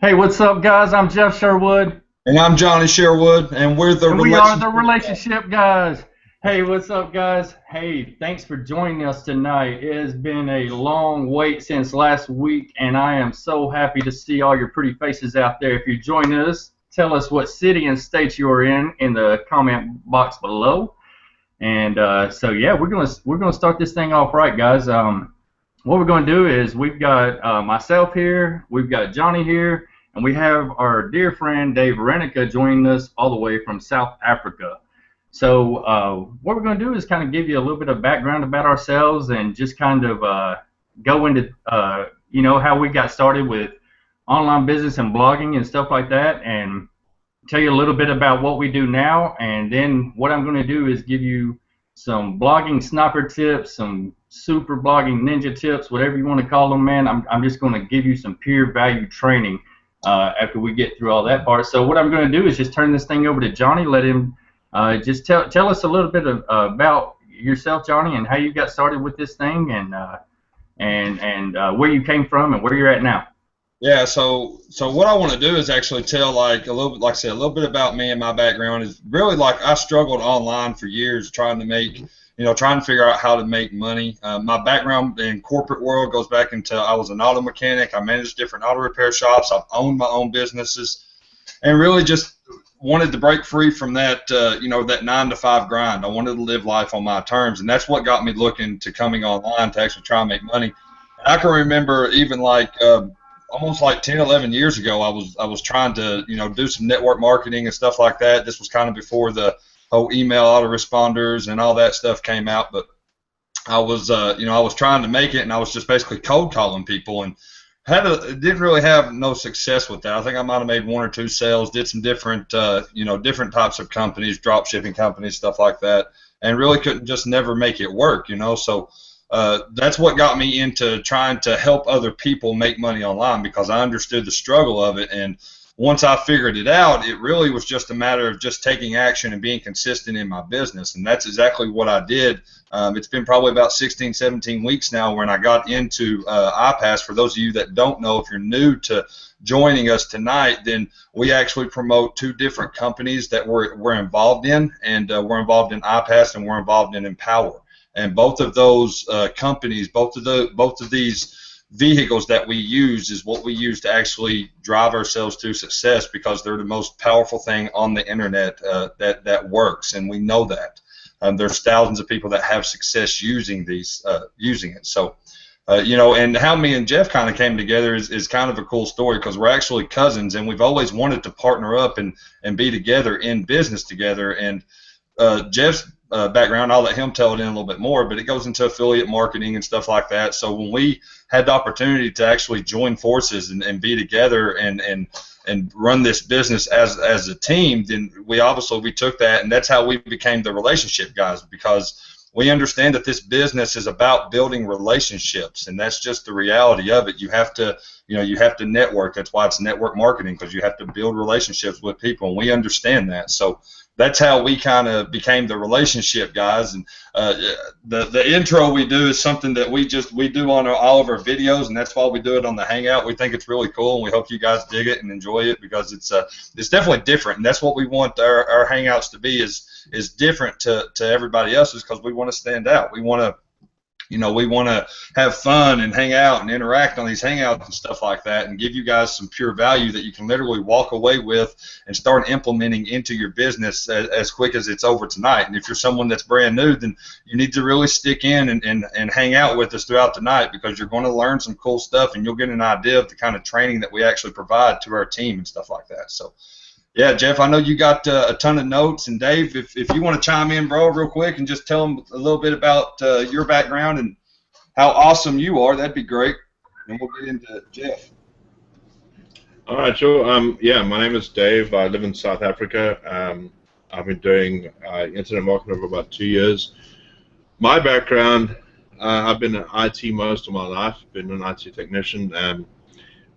Hey, what's up, guys? I'm Jeff Sherwood, And I'm Johnny Sherwood, and we're the and we are relationship the guys. relationship guys. Hey, what's up, guys? Hey, thanks for joining us tonight. It has been a long wait since last week, and I am so happy to see all your pretty faces out there. If you're joining us, tell us what city and state you are in the comment box below. And yeah, we're gonna start this thing off right, guys. What we're going to do is we've got myself here, we've got Johnny here, and we have our dear friend Dave Renica joining us all the way from South Africa. So what we're going to do is kind of give you a little bit of background about ourselves and just kind of go into how we got started with online business and blogging and stuff like that, and tell you a little bit about what we do now, and then what I'm going to do is give you some blogging sniper tips, some super blogging ninja tips, whatever you want to call them, man. I'm just going to give you some pure value training after we get through all that part. So what I'm going to do is just turn this thing over to Johnny, let him just tell us a little bit about yourself, Johnny, and how you got started with this thing, and where you came from and where you're at now. Yeah, so what I want to do is actually tell like a little bit, like I said, a little bit about me and my background is really like I struggled online for years trying to trying to figure out how to make money. My background in corporate world goes back into I was an auto mechanic. I managed different auto repair shops. I've owned my own businesses, and really just wanted to break free from that, that 9 to 5 grind. I wanted to live life on my terms, and that's what got me looking to coming online to actually try and make money. I can remember even like almost like 10, 11 years ago, I was trying to do some network marketing and stuff like that. This was kind of before the whole email autoresponders and all that stuff came out, but I was trying to make it, and I was just basically cold calling people, and didn't really have no success with that. I think I might have made 1 or 2 sales, did some different different types of companies, drop shipping companies, stuff like that, and really couldn't just never make it work. So that's what got me into trying to help other people make money online, because I understood the struggle of it. And once I figured it out, it really was just a matter of just taking action and being consistent in my business. And that's exactly what I did. It's been probably about 16, 17 weeks now when I got into iPass. For those of you that don't know, if you're new to joining us tonight, then we actually promote 2 different companies that we're involved in, and we're involved in iPass and we're involved in Empower. And both of those companies, both of these vehicles that we use is what we use to actually drive ourselves to success, because they're the most powerful thing on the internet that works, and we know that. There's thousands of people that have success using it. So, and how me and Jeff kind of came together is kind of a cool story, because we're actually cousins, and we've always wanted to partner up and be together in business together. And Jeff's background, I'll let him tell it in a little bit more, but it goes into affiliate marketing and stuff like that. So when we had the opportunity to actually join forces and be together and run this business as a team, then we took that, and that's how we became the relationship guys, because we understand that this business is about building relationships, and that's just the reality of it. You have to network. That's why it's network marketing, because you have to build relationships with people, and we understand that. So that's how we kind of became the relationship guys. And the intro we do is something that we do on all of our videos, and that's why we do it on the Hangout. We think it's really cool, and we hope you guys dig it and enjoy it, because it's definitely different, and that's what we want our Hangouts to be, is different to everybody else's, because we want to stand out. We want to have fun and hang out and interact on these hangouts and stuff like that, and give you guys some pure value that you can literally walk away with and start implementing into your business as quick as it's over tonight. And if you're someone that's brand new, then you need to really stick in and hang out with us throughout the night, because you're going to learn some cool stuff, and you'll get an idea of the kind of training that we actually provide to our team and stuff like that. So yeah, Jeff, I know you got a ton of notes, and Dave, if you want to chime in, bro, real quick, and just tell them a little bit about your background and how awesome you are, that'd be great, and we'll get into Jeff. All right, sure. Yeah, my name is Dave. I live in South Africa. I've been doing internet marketing for about 2 years. My background, I've been in IT most of my life, been an IT technician,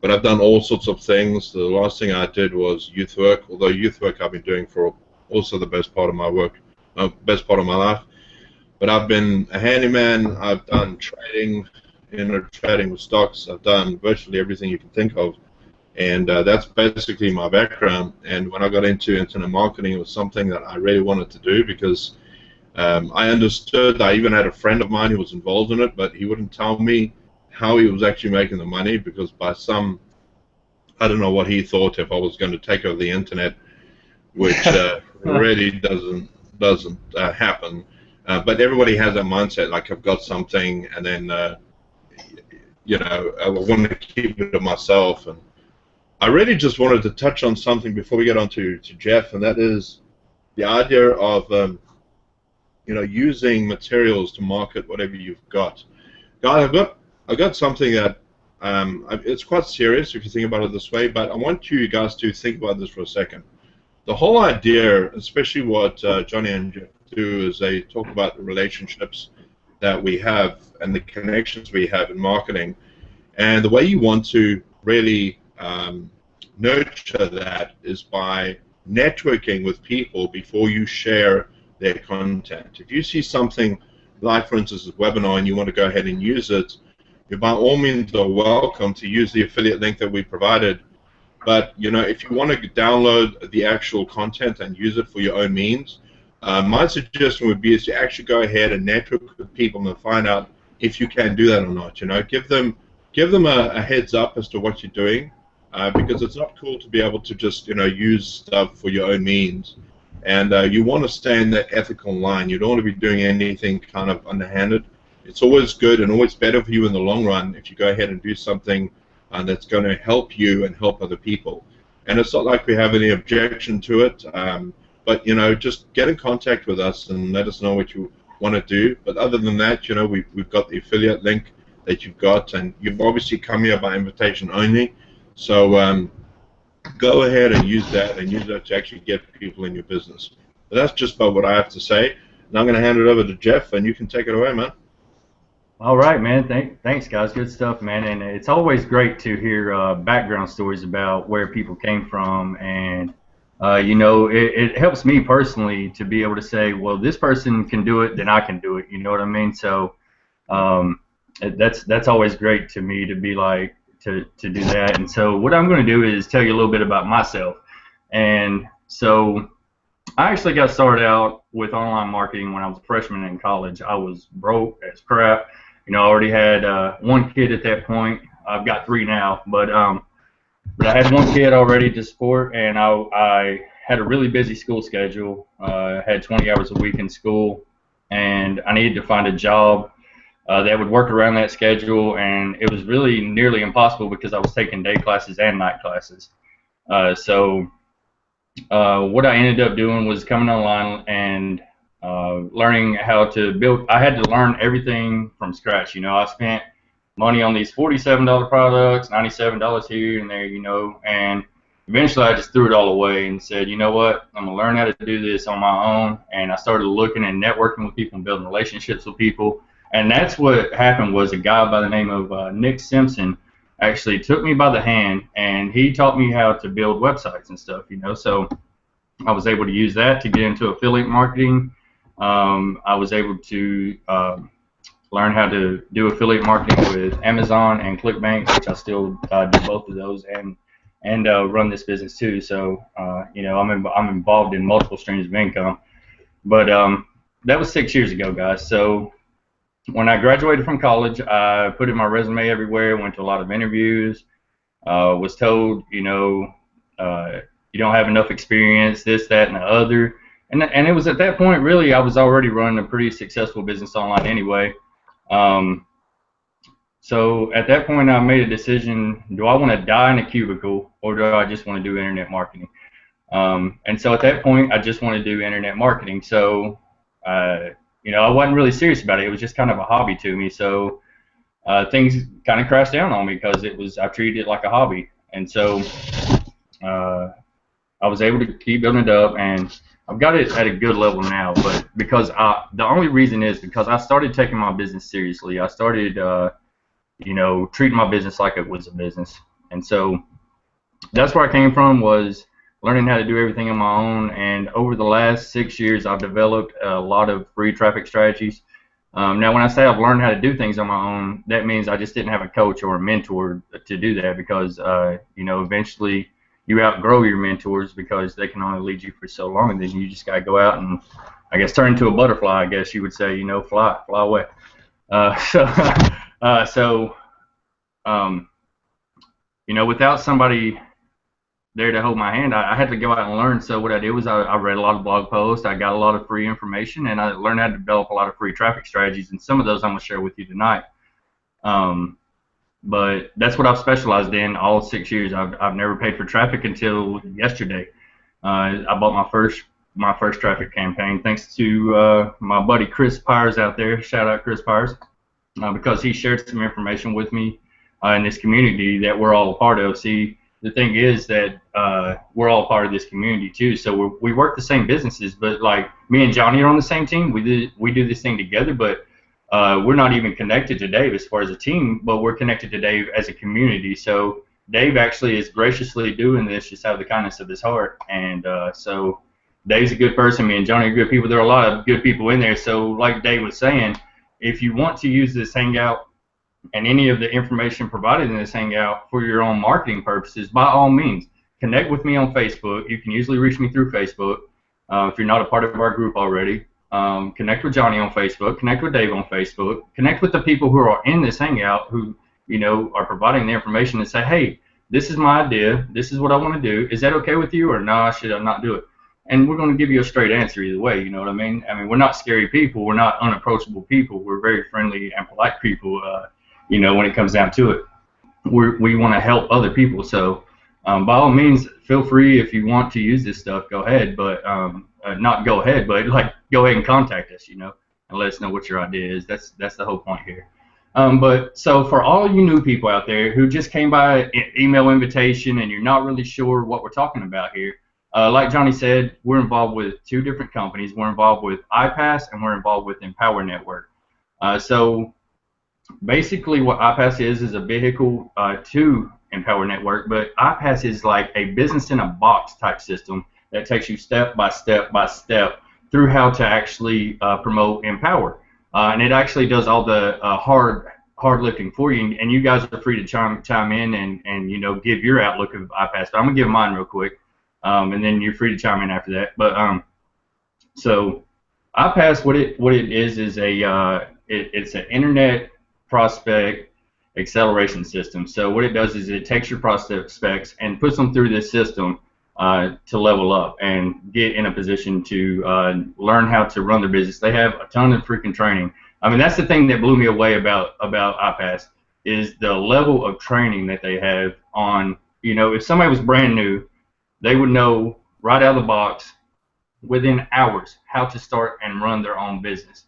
but I've done all sorts of things. The last thing I did was youth work, although youth work I've been doing for also the best part of my work, best part of my life. But I've been a handyman. I've done trading, trading with stocks. I've done virtually everything you can think of. And that's basically my background. And when I got into internet marketing, it was something that I really wanted to do because I understood. I even had a friend of mine who was involved in it, but he wouldn't tell me how he was actually making the money because by some, I don't know what he thought if I was going to take over the internet, which really doesn't happen. But everybody has that mindset, like I've got something, and then I want to keep it to myself. And I really just wanted to touch on something before we get on to Jeff, and that is the idea of using materials to market whatever you've got. Guys, I've got something that it's quite serious if you think about it this way, but I want you guys to think about this for a second. The whole idea, especially what Johnny and Jeff do, is they talk about the relationships that we have and the connections we have in marketing, and the way you want to really nurture that is by networking with people before you share their content. If you see something like, for instance, a webinar and you want to go ahead and use it, you by all means are welcome to use the affiliate link that we provided. But if you want to download the actual content and use it for your own means, my suggestion would be is to actually go ahead and network with people and find out if you can do that or not. Give them a heads up as to what you're doing, because it's not cool to be able to just use stuff for your own means. And you want to stay in that ethical line. You don't want to be doing anything kind of underhanded. It's always good and always better for you in the long run if you go ahead and do something that's going to help you and help other people. And it's not like we have any objection to it, but just get in contact with us and let us know what you want to do. But other than that, we've got the affiliate link that you've got, and you've obviously come here by invitation only. So go ahead and use that to actually get people in your business. But that's just about what I have to say. Now I'm going to hand it over to Jeff, and you can take it away, man. All right, man. Thanks, guys. Good stuff, man. And it's always great to hear background stories about where people came from. And, it helps me personally to be able to say, well, this person can do it, then I can do it. You know what I mean? So that's always great to me to be like, to do that. And so what I'm going to do is tell you a little bit about myself. And so I actually got started out with online marketing when I was a freshman in college. I was broke as crap. I already had one kid at that point. I've got 3 now, but I had one kid already to support, and I had a really busy school schedule. I had 20 hours a week in school, and I needed to find a job that would work around that schedule, and it was really nearly impossible because I was taking day classes and night classes. So what I ended up doing was coming online and learning how to build. I had to learn everything from scratch. I spent money on these $47 products, $97 here and there, and eventually I just threw it all away and said, you know what, I'm going to learn how to do this on my own. And I started looking and networking with people and building relationships with people. And that's what happened. Was a guy by the name of Nick Simpson actually took me by the hand, and he taught me how to build websites and stuff, so I was able to use that to get into affiliate marketing. I was able to learn how to do affiliate marketing with Amazon and ClickBank, which I still do both of those, and run this business too. So I'm involved in multiple streams of income. But that was 6 years ago, guys. So when I graduated from college, I put in my resume everywhere, went to a lot of interviews, was told, you don't have enough experience, this, that, and the other. And it was at that point, really, I was already running a pretty successful business online anyway. So at that point, I made a decision: do I want to die in a cubicle, or do I just want to do internet marketing? And so at that point, I just want to do internet marketing. So I wasn't really serious about it. It was just kind of a hobby to me. So things kind of crashed down on me because I treated it like a hobby. And so I was able to keep building it up, and I've got it at a good level now. But because the only reason is because I started taking my business seriously. I started, treating my business like it was a business. And so that's where I came from, was learning how to do everything on my own. And over the last 6 years, I've developed a lot of free traffic strategies. Now, when I say I've learned how to do things on my own, that means I just didn't have a coach or a mentor to do that because, eventually you outgrow your mentors because they can only lead you for so long, and then you just got to go out and, I guess, turn into a butterfly, I guess you would say, fly away. Uh, so, uh, so, um, without somebody there to hold my hand, I had to go out and learn. So what I did was I read a lot of blog posts, I got a lot of free information, and I learned how to develop a lot of free traffic strategies, and some of those I'm going to share with you tonight. But that's what I've specialized in all 6 years. I've never paid for traffic until yesterday. I bought my first traffic campaign thanks to my buddy Chris Pyers out there. Shout out Chris Pyers, because he shared some information with me in this community that we're all a part of. See, the thing is that we're all part of this community too. So we work the same businesses, but like me and Johnny are on the same team. We do this thing together, but we're not even connected to Dave as far as a team, but we're connected to Dave as a community. So Dave actually is graciously doing this just out of the kindness of his heart. And so Dave's a good person. Me and Johnny are good people. There are a lot of good people in there. So like Dave was saying, if you want to use this Hangout and any of the information provided in this Hangout for your own marketing purposes, by all means, connect with me on Facebook. You can usually reach me through Facebook if you're not a part of our group already. Connect with Johnny on Facebook, connect with Dave on Facebook, connect with the people who are in this Hangout who, are providing the information and say, hey, this is my idea, this is what I want to do. Is that okay with you, or no, should I not do it? And we're going to give you a straight answer either way, you know what I mean? I mean, we're not scary people, we're not unapproachable people, we're very friendly and polite people, when it comes down to it. We want to help other people, so by all means, feel free if you want to use this stuff, go ahead, but not go ahead, but like go ahead and contact us, and let us know what your idea is. That's the whole point here. But so for all you new people out there who just came by email invitation and you're not really sure what we're talking about here, like Johnny said, we're involved with 2 different companies. We're involved with iPass and we're involved with Empower Network. So basically what iPass is a vehicle to Empower Network, but iPass is like a business in a box type system that takes you step by step by step through how to actually promote Empower. And it actually does all the hard lifting for you. And you guys are free to chime in and give your outlook of iPass. But I'm going to give mine real quick, and then you're free to chime in after that. But so iPass, what it is it's an internet prospect acceleration system. So what it does is it takes your prospects and puts them through this system to level up and get in a position to learn how to run their business. They have a ton of freaking training. I mean, that's the thing that blew me away about iPass is the level of training that they have on, if somebody was brand new, they would know right out of the box within hours how to start and run their own business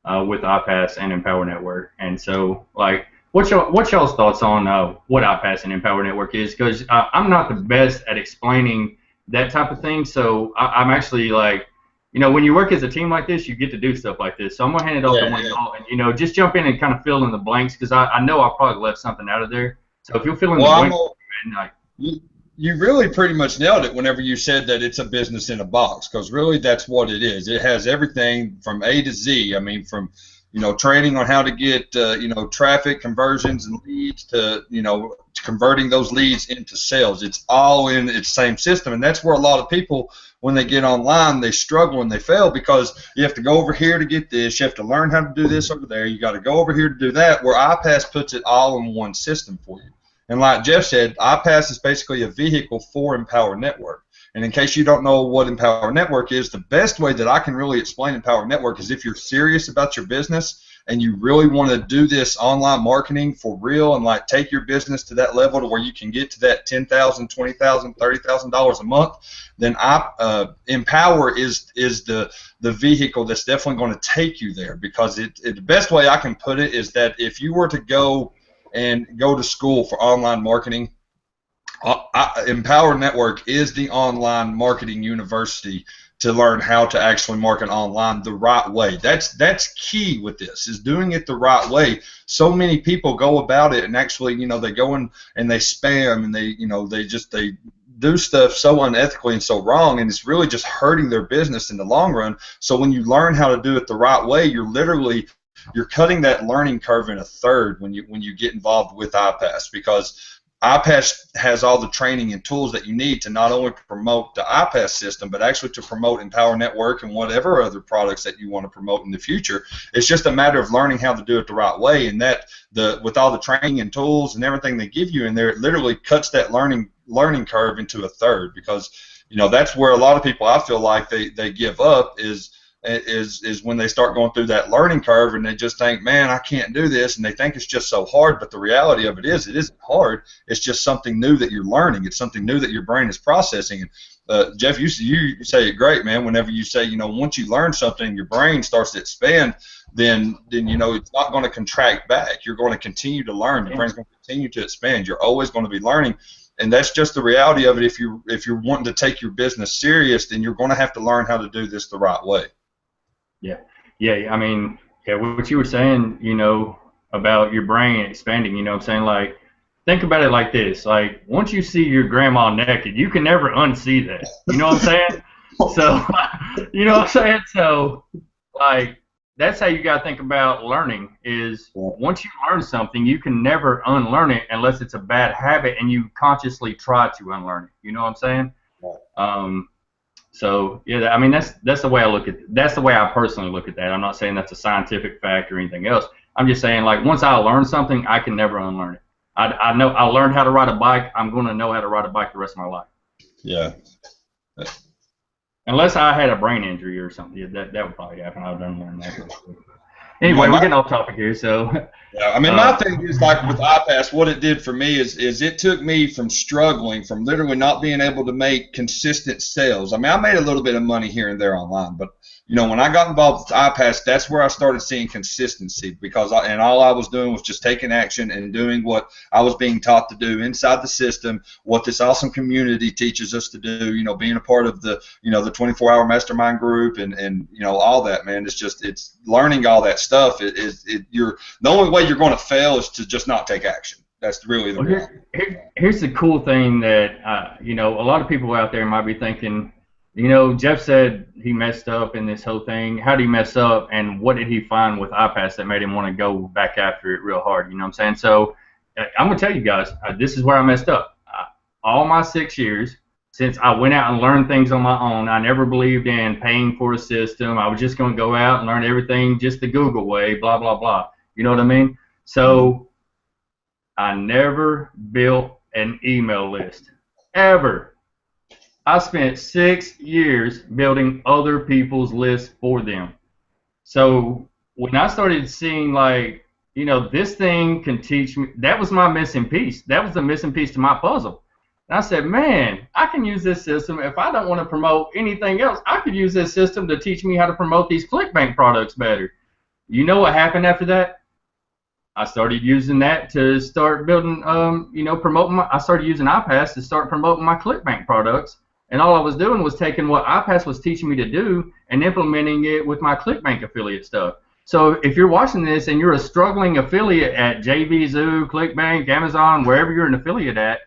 with iPass and Empower Network. And so, like, what's y'all's thoughts on what iPass and Empower Network is? Because I'm not the best at explaining that type of thing. So I'm actually like, when you work as a team like this, you get to do stuff like this. So I'm gonna hand it off to one of y'all, and just jump in and kind of fill in the blanks because I know I probably left something out of there. So if you'll fill in the blanks, you really pretty much nailed it whenever you said that it's a business in a box, because really that's what it is. It has everything from A to Z. I mean, from training on how to get traffic conversions and leads to converting those leads into sales. It's all in its same system, and that's where a lot of people, when they get online, they struggle and they fail because you have to go over here to get this, you have to learn how to do this over there, you got to go over here to do that, where iPass puts it all in one system for you. And like Jeff said, iPass is basically a vehicle for Empower Network. And in case you don't know what Empower Network is, the best way that I can really explain Empower Network is if you're serious about your business and you really want to do this online marketing for real and like take your business to that level to where you can get to that $10,000, $20,000, $30,000 a month, then Empower is the vehicle that's definitely going to take you there, because the best way I can put it is that if you were to go to school for online marketing, Empower Network is the online marketing university to learn how to actually market online the right way. That's key with this, is doing it the right way. So many people go about it and actually, they go in and they spam and they do stuff so unethically and so wrong, and it's really just hurting their business in the long run. So when you learn how to do it the right way, you're literally you're cutting that learning curve in a third when you get involved with iPass, because iPass has all the training and tools that you need to not only promote the iPass system, but actually to promote Empower Network and whatever other products that you want to promote in the future. It's just a matter of learning how to do it the right way, and that with all the training and tools and everything they give you in there, it literally cuts that learning curve into a third, because that's where a lot of people, I feel like, they give up is when they start going through that learning curve and they just think, man, I can't do this, and they think it's just so hard. But the reality of it isn't hard. It's just something new that you're learning. It's something new that your brain is processing. And Jeff, you say it great, man. Whenever you say, once you learn something, your brain starts to expand, then it's not going to contract back. You're going to continue to learn. Your brain's going to continue to expand. You're always going to be learning. And that's just the reality of it. If you're wanting to take your business serious, then you're going to have to learn how to do this the right way. Yeah. I mean, what you were saying, about your brain expanding, what I'm saying? Like, think about it like this. Like, once you see your grandma naked, you can never unsee that. You know what I'm saying? So, you know what I'm saying? So, like, that's how you got to think about learning is once you learn something, you can never unlearn it unless it's a bad habit and you consciously try to unlearn it. You know what I'm saying? So yeah, I mean that's the way I look at that's the way I personally look at that. I'm not saying that's a scientific fact or anything else. I'm just saying, like, once I learn something, I can never unlearn it. I know I learned how to ride a bike. I'm going to know how to ride a bike the rest of my life. Yeah. Unless I had a brain injury or something, that would probably happen. I would unlearn that. Anyway, we're getting off topic here, so. Yeah, I mean, my thing is, like, with iPass, what it did for me is it took me from struggling, from literally not being able to make consistent sales. I mean, I made a little bit of money here and there online, but, when I got involved with iPass, that's where I started seeing consistency, because all I was doing was just taking action and doing what I was being taught to do inside the system, what this awesome community teaches us to do, being a part of the, the 24-hour mastermind group and all that, man. It's learning all that stuff. The only way you're going to fail is to just not take action. That's really the reality. Here's the cool thing that, a lot of people out there might be thinking, Jeff said he messed up in this whole thing. How did he mess up, and what did he find with iPass that made him want to go back after it real hard? You know what I'm saying? So I'm going to tell you guys, this is where I messed up. All my 6 years, since I went out and learned things on my own, I never believed in paying for a system. I was just going to go out and learn everything just the Google way, blah, blah, blah. You know what I mean? So I never built an email list, ever. I spent 6 years building other people's lists for them. So when I started seeing, like, this thing can teach me, that was my missing piece. That was the missing piece to my puzzle. And I said, man, I can use this system. If I don't want to promote anything else, I could use this system to teach me how to promote these ClickBank products better. You know what happened after that? I started using that to start building, promoting I started using iPass to start promoting my ClickBank products. And all I was doing was taking what iPass was teaching me to do and implementing it with my ClickBank affiliate stuff. So if you're watching this and you're a struggling affiliate at JVZoo, ClickBank, Amazon, wherever you're an affiliate at,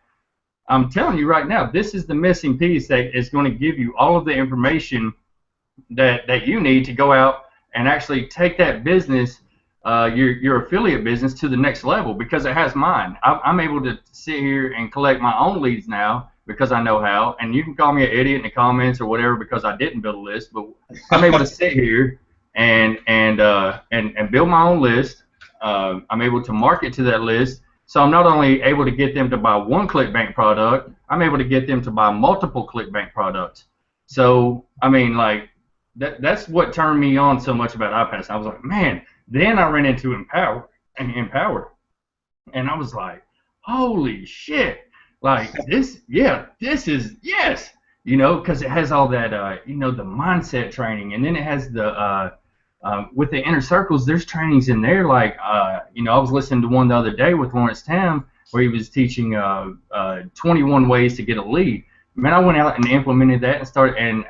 I'm telling you right now, this is the missing piece that is going to give you all of the information that you need to go out and actually take that business, your affiliate business, to the next level, because it has mine. I'm able to sit here and collect my own leads now, because I know how, and you can call me an idiot in the comments or whatever because I didn't build a list, but I'm able to sit here and build my own list. I'm able to market to that list, so I'm not only able to get them to buy one ClickBank product, I'm able to get them to buy multiple ClickBank products. So I mean, like, that's what turned me on so much about iPass. I was like, man. Then I ran into Empower, and I was like, holy shit. Like, this is, yes, because it has all that, the mindset training, and then it has the, with the inner circles, there's trainings in there, like, I was listening to one the other day with Lawrence Tam, where he was teaching 21 ways to get a lead. Man, I went out and implemented that and started, and,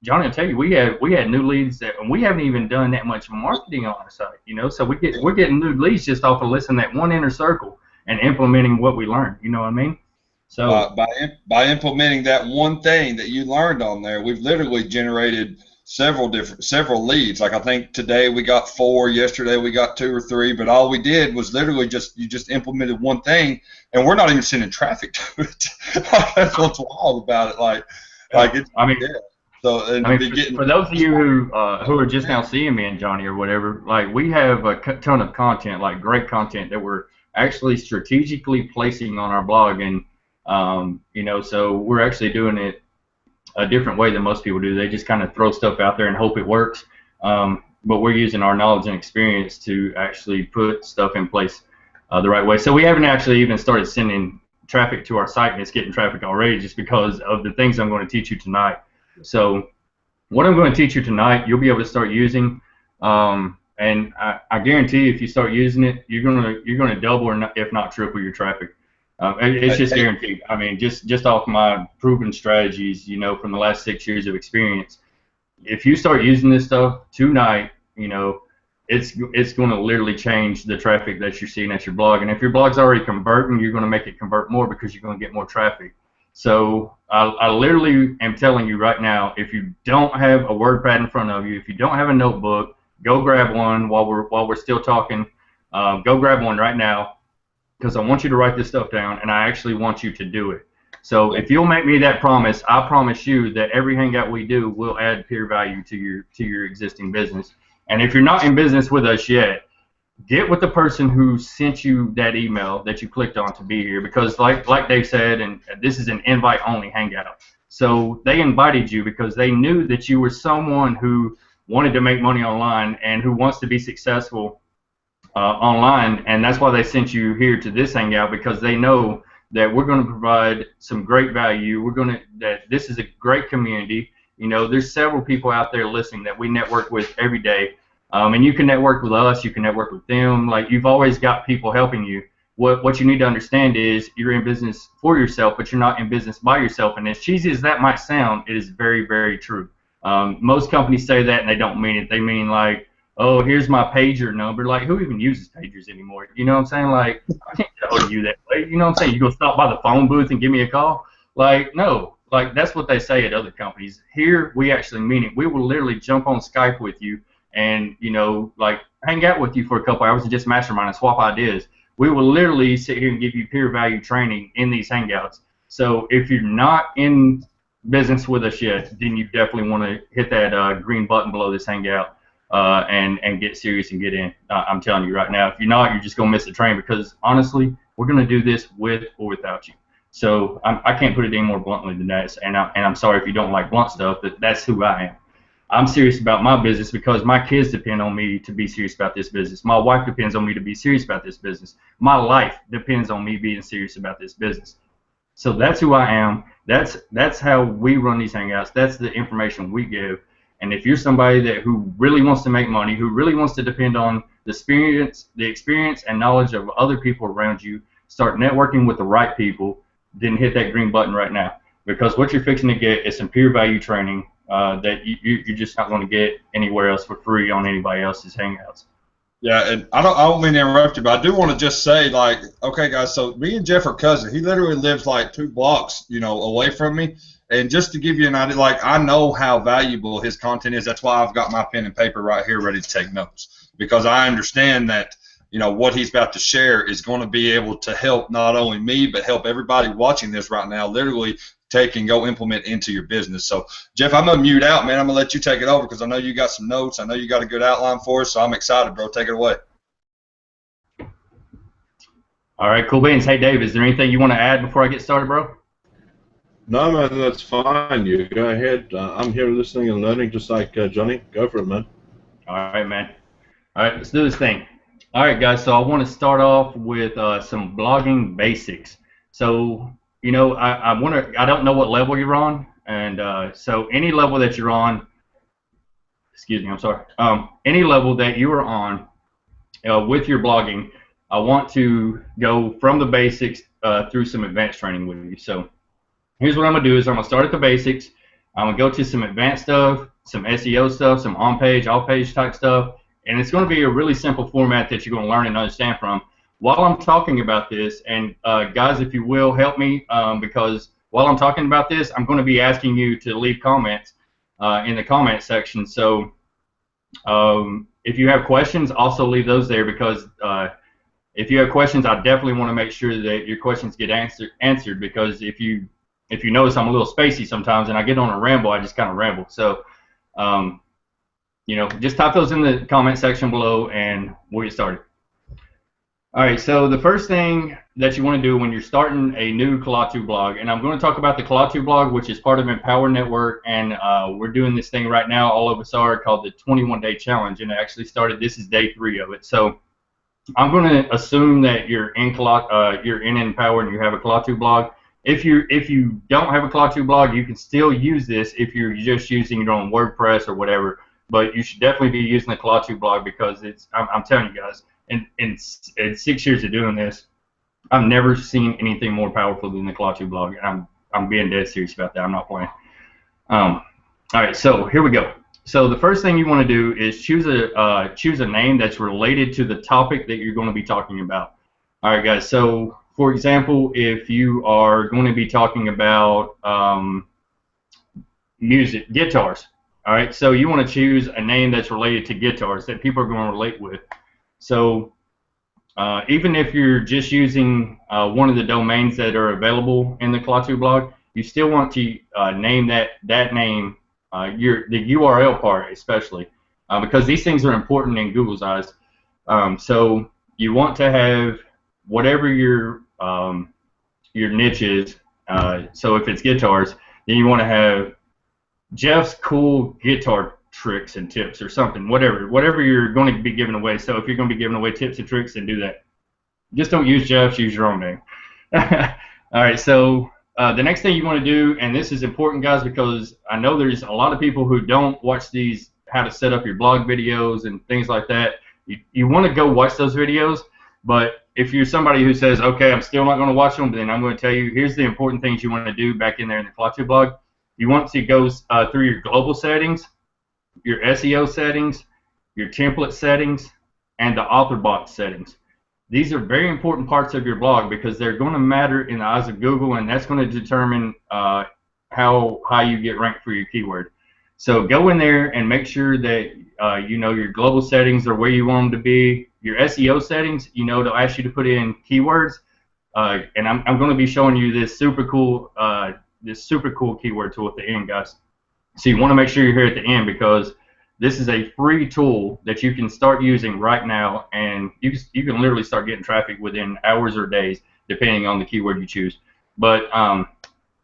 Johnny will tell you, we had new leads, and we haven't even done that much marketing on our site, so we're getting new leads just off of listening to that one inner circle and implementing what we learned. You know what I mean? So by implementing that one thing that you learned on there, we've literally generated several leads. Like I think today we got 4, yesterday we got 2 or 3, but all we did was literally you just implemented one thing, and we're not even sending traffic to it. That's what's wild about it. Like it. I mean, yeah. So for those of you who are just now seeing me and Johnny or whatever, like we have a ton of content, like great content that we're actually strategically placing on our blog, and you know, so we're actually doing it a different way than most people do. They just kind of throw stuff out there and hope it works, but we're using our knowledge and experience to actually put stuff in place the right way. So we haven't actually even started sending traffic to our site, and it's getting traffic already just because of the things I'm going to teach you tonight. So what I'm going to teach you tonight, you'll be able to start using, and I guarantee you, if you start using it, you're gonna double or if not triple your traffic. It's just guaranteed. I mean, just off my proven strategies, you know, from the last 6 years of experience. If you start using this stuff tonight, you know, it's going to literally change the traffic that you're seeing at your blog. And if your blog's already converting, you're going to make it convert more because you're going to get more traffic. So I literally am telling you right now, if you don't have a WordPad in front of you, if you don't have a notebook, go grab one while we're still talking. Go grab one right now, because I want you to write this stuff down, and I actually want you to do it. So if you'll make me that promise, I promise you that every hangout we do will add peer value to your existing business. And if you're not in business with us yet, get with the person who sent you that email that you clicked on to be here, because like Dave said, and this is an invite-only hangout. So they invited you because they knew that you were someone who wanted to make money online and who wants to be successful online, and that's why they sent you here to this hangout, because they know that we're going to provide some great value. That this is a great community. You know, there's several people out there listening that we network with every day, and you can network with us, you can network with them. Like, you've always got people helping you. What you need to understand is you're in business for yourself, but you're not in business by yourself. And as cheesy as that might sound, it is very, very true. Most companies say that and they don't mean it. They mean like, oh, here's my pager number. Like, who even uses pagers anymore? You know what I'm saying? Like, I can't tell you that way. You know what I'm saying? You go stop by the phone booth and give me a call? Like, no. Like, that's what they say at other companies. Here, we actually mean it. We will literally jump on Skype with you and, you know, like, hang out with you for a couple hours and just mastermind and swap ideas. We will literally sit here and give you peer value training in these hangouts. So if you're not in business with us yet, then you definitely want to hit that green button below this hangout. And get serious and get in. I'm telling you right now, if you're not, you're just going to miss the train, because honestly, we're going to do this with or without you. So I can't put it any more bluntly than that, and I'm sorry if you don't like blunt stuff, but that's who I am. I'm serious about my business because my kids depend on me to be serious about this business. My wife depends on me to be serious about this business. My life depends on me being serious about this business. So that's who I am. That's how we run these hangouts. That's the information we give. And if you're somebody who really wants to make money, who really wants to depend on the experience and knowledge of other people around you, start networking with the right people, then hit that green button right now. Because what you're fixing to get is some peer value training that you're just not going to get anywhere else for free on anybody else's hangouts. Yeah, and I don't mean to interrupt you, but I do want to just say, like, okay, guys, so me and Jeff are cousins. He literally lives like 2 blocks, you know, away from me. And just to give you an idea, like, I know how valuable his content is. That's why I've got my pen and paper right here ready to take notes, because I understand that, you know, what he's about to share is going to be able to help not only me, but help everybody watching this right now literally take and go implement into your business. So, Jeff, I'm going to mute out, man. I'm going to let you take it over because I know you got some notes. I know you got a good outline for us, so I'm excited, bro. Take it away. All right, cool beans. Hey, Dave, is there anything you want to add before I get started, bro? No, man, that's fine. You go ahead. I'm here listening and learning just like Johnny. Go for it, man. All right, man. All right, let's do this thing. All right, guys, so I want to start off with some blogging basics. So, you know, I don't know what level you're on, and so any level that you're on, excuse me, I'm sorry, any level that you are on with your blogging, I want to go from the basics through some advanced training with you. So here's what I'm going to do is I'm going to start at the basics. I'm going to go to some advanced stuff, some SEO stuff, some on-page, off-page type stuff, and it's going to be a really simple format that you're going to learn and understand from. While I'm talking about this, and guys, if you will, help me, because while I'm talking about this, I'm going to be asking you to leave comments, in the comment section. So if you have questions, also leave those there, because if you have questions, I definitely want to make sure that your questions get answered, because if you notice, I'm a little spacey sometimes, and I get on a ramble, I just kind of ramble. So, just type those in the comment section below, and we'll get started. All right, so the first thing that you want to do when you're starting a new Klaatu blog, and I'm going to talk about the Klaatu blog, which is part of Empower Network, and we're doing this thing right now, all of us are, called the 21-day challenge, and it actually started, this is day 3 of it. So I'm going to assume that you're in Empower and you have a Klaatu blog. If you don't have a Klaatu blog, you can still use this if you're just using your own WordPress or whatever, but you should definitely be using the Klaatu blog, because I'm telling you guys, in 6 years of doing this, I've never seen anything more powerful than the Klaatu blog. I'm being dead serious about that. I'm not playing. All right, so here we go. So the first thing you want to do is choose a name that's related to the topic that you're going to be talking about. All right, guys. So for example, if you are going to be talking about music, guitars. All right, so you want to choose a name that's related to guitars that people are going to relate with. So even if you're just using one of the domains that are available in the Klaatu blog, you still want to name that name, the URL part especially, because these things are important in Google's eyes. So you want to have whatever your niche is. So if it's guitars, then you want to have Jeff's cool guitar tricks and tips, or something, whatever you're going to be giving away. So if you're going to be giving away tips and tricks, then do that. Just don't use Jeff's, use your own name. All right, so the next thing you want to do, and this is important, guys, because I know there's a lot of people who don't watch these how to set up your blog videos and things like that. You want to go watch those videos, but if you're somebody who says, okay, I'm still not going to watch them, then I'm going to tell you, here's the important things you want to do back in there in the Klaatu blog. You want to go through your global settings, your SEO settings, your template settings, and the author box settings. These are very important parts of your blog, because they're going to matter in the eyes of Google, and that's going to determine how high you get ranked for your keyword. So go in there and make sure that your global settings are where you want them to be. Your SEO settings, they'll ask you to put in keywords, and I'm going to be showing you this super cool keyword tool at the end, guys. So you want to make sure you're here at the end, because this is a free tool that you can start using right now, and you can literally start getting traffic within hours or days, depending on the keyword you choose. But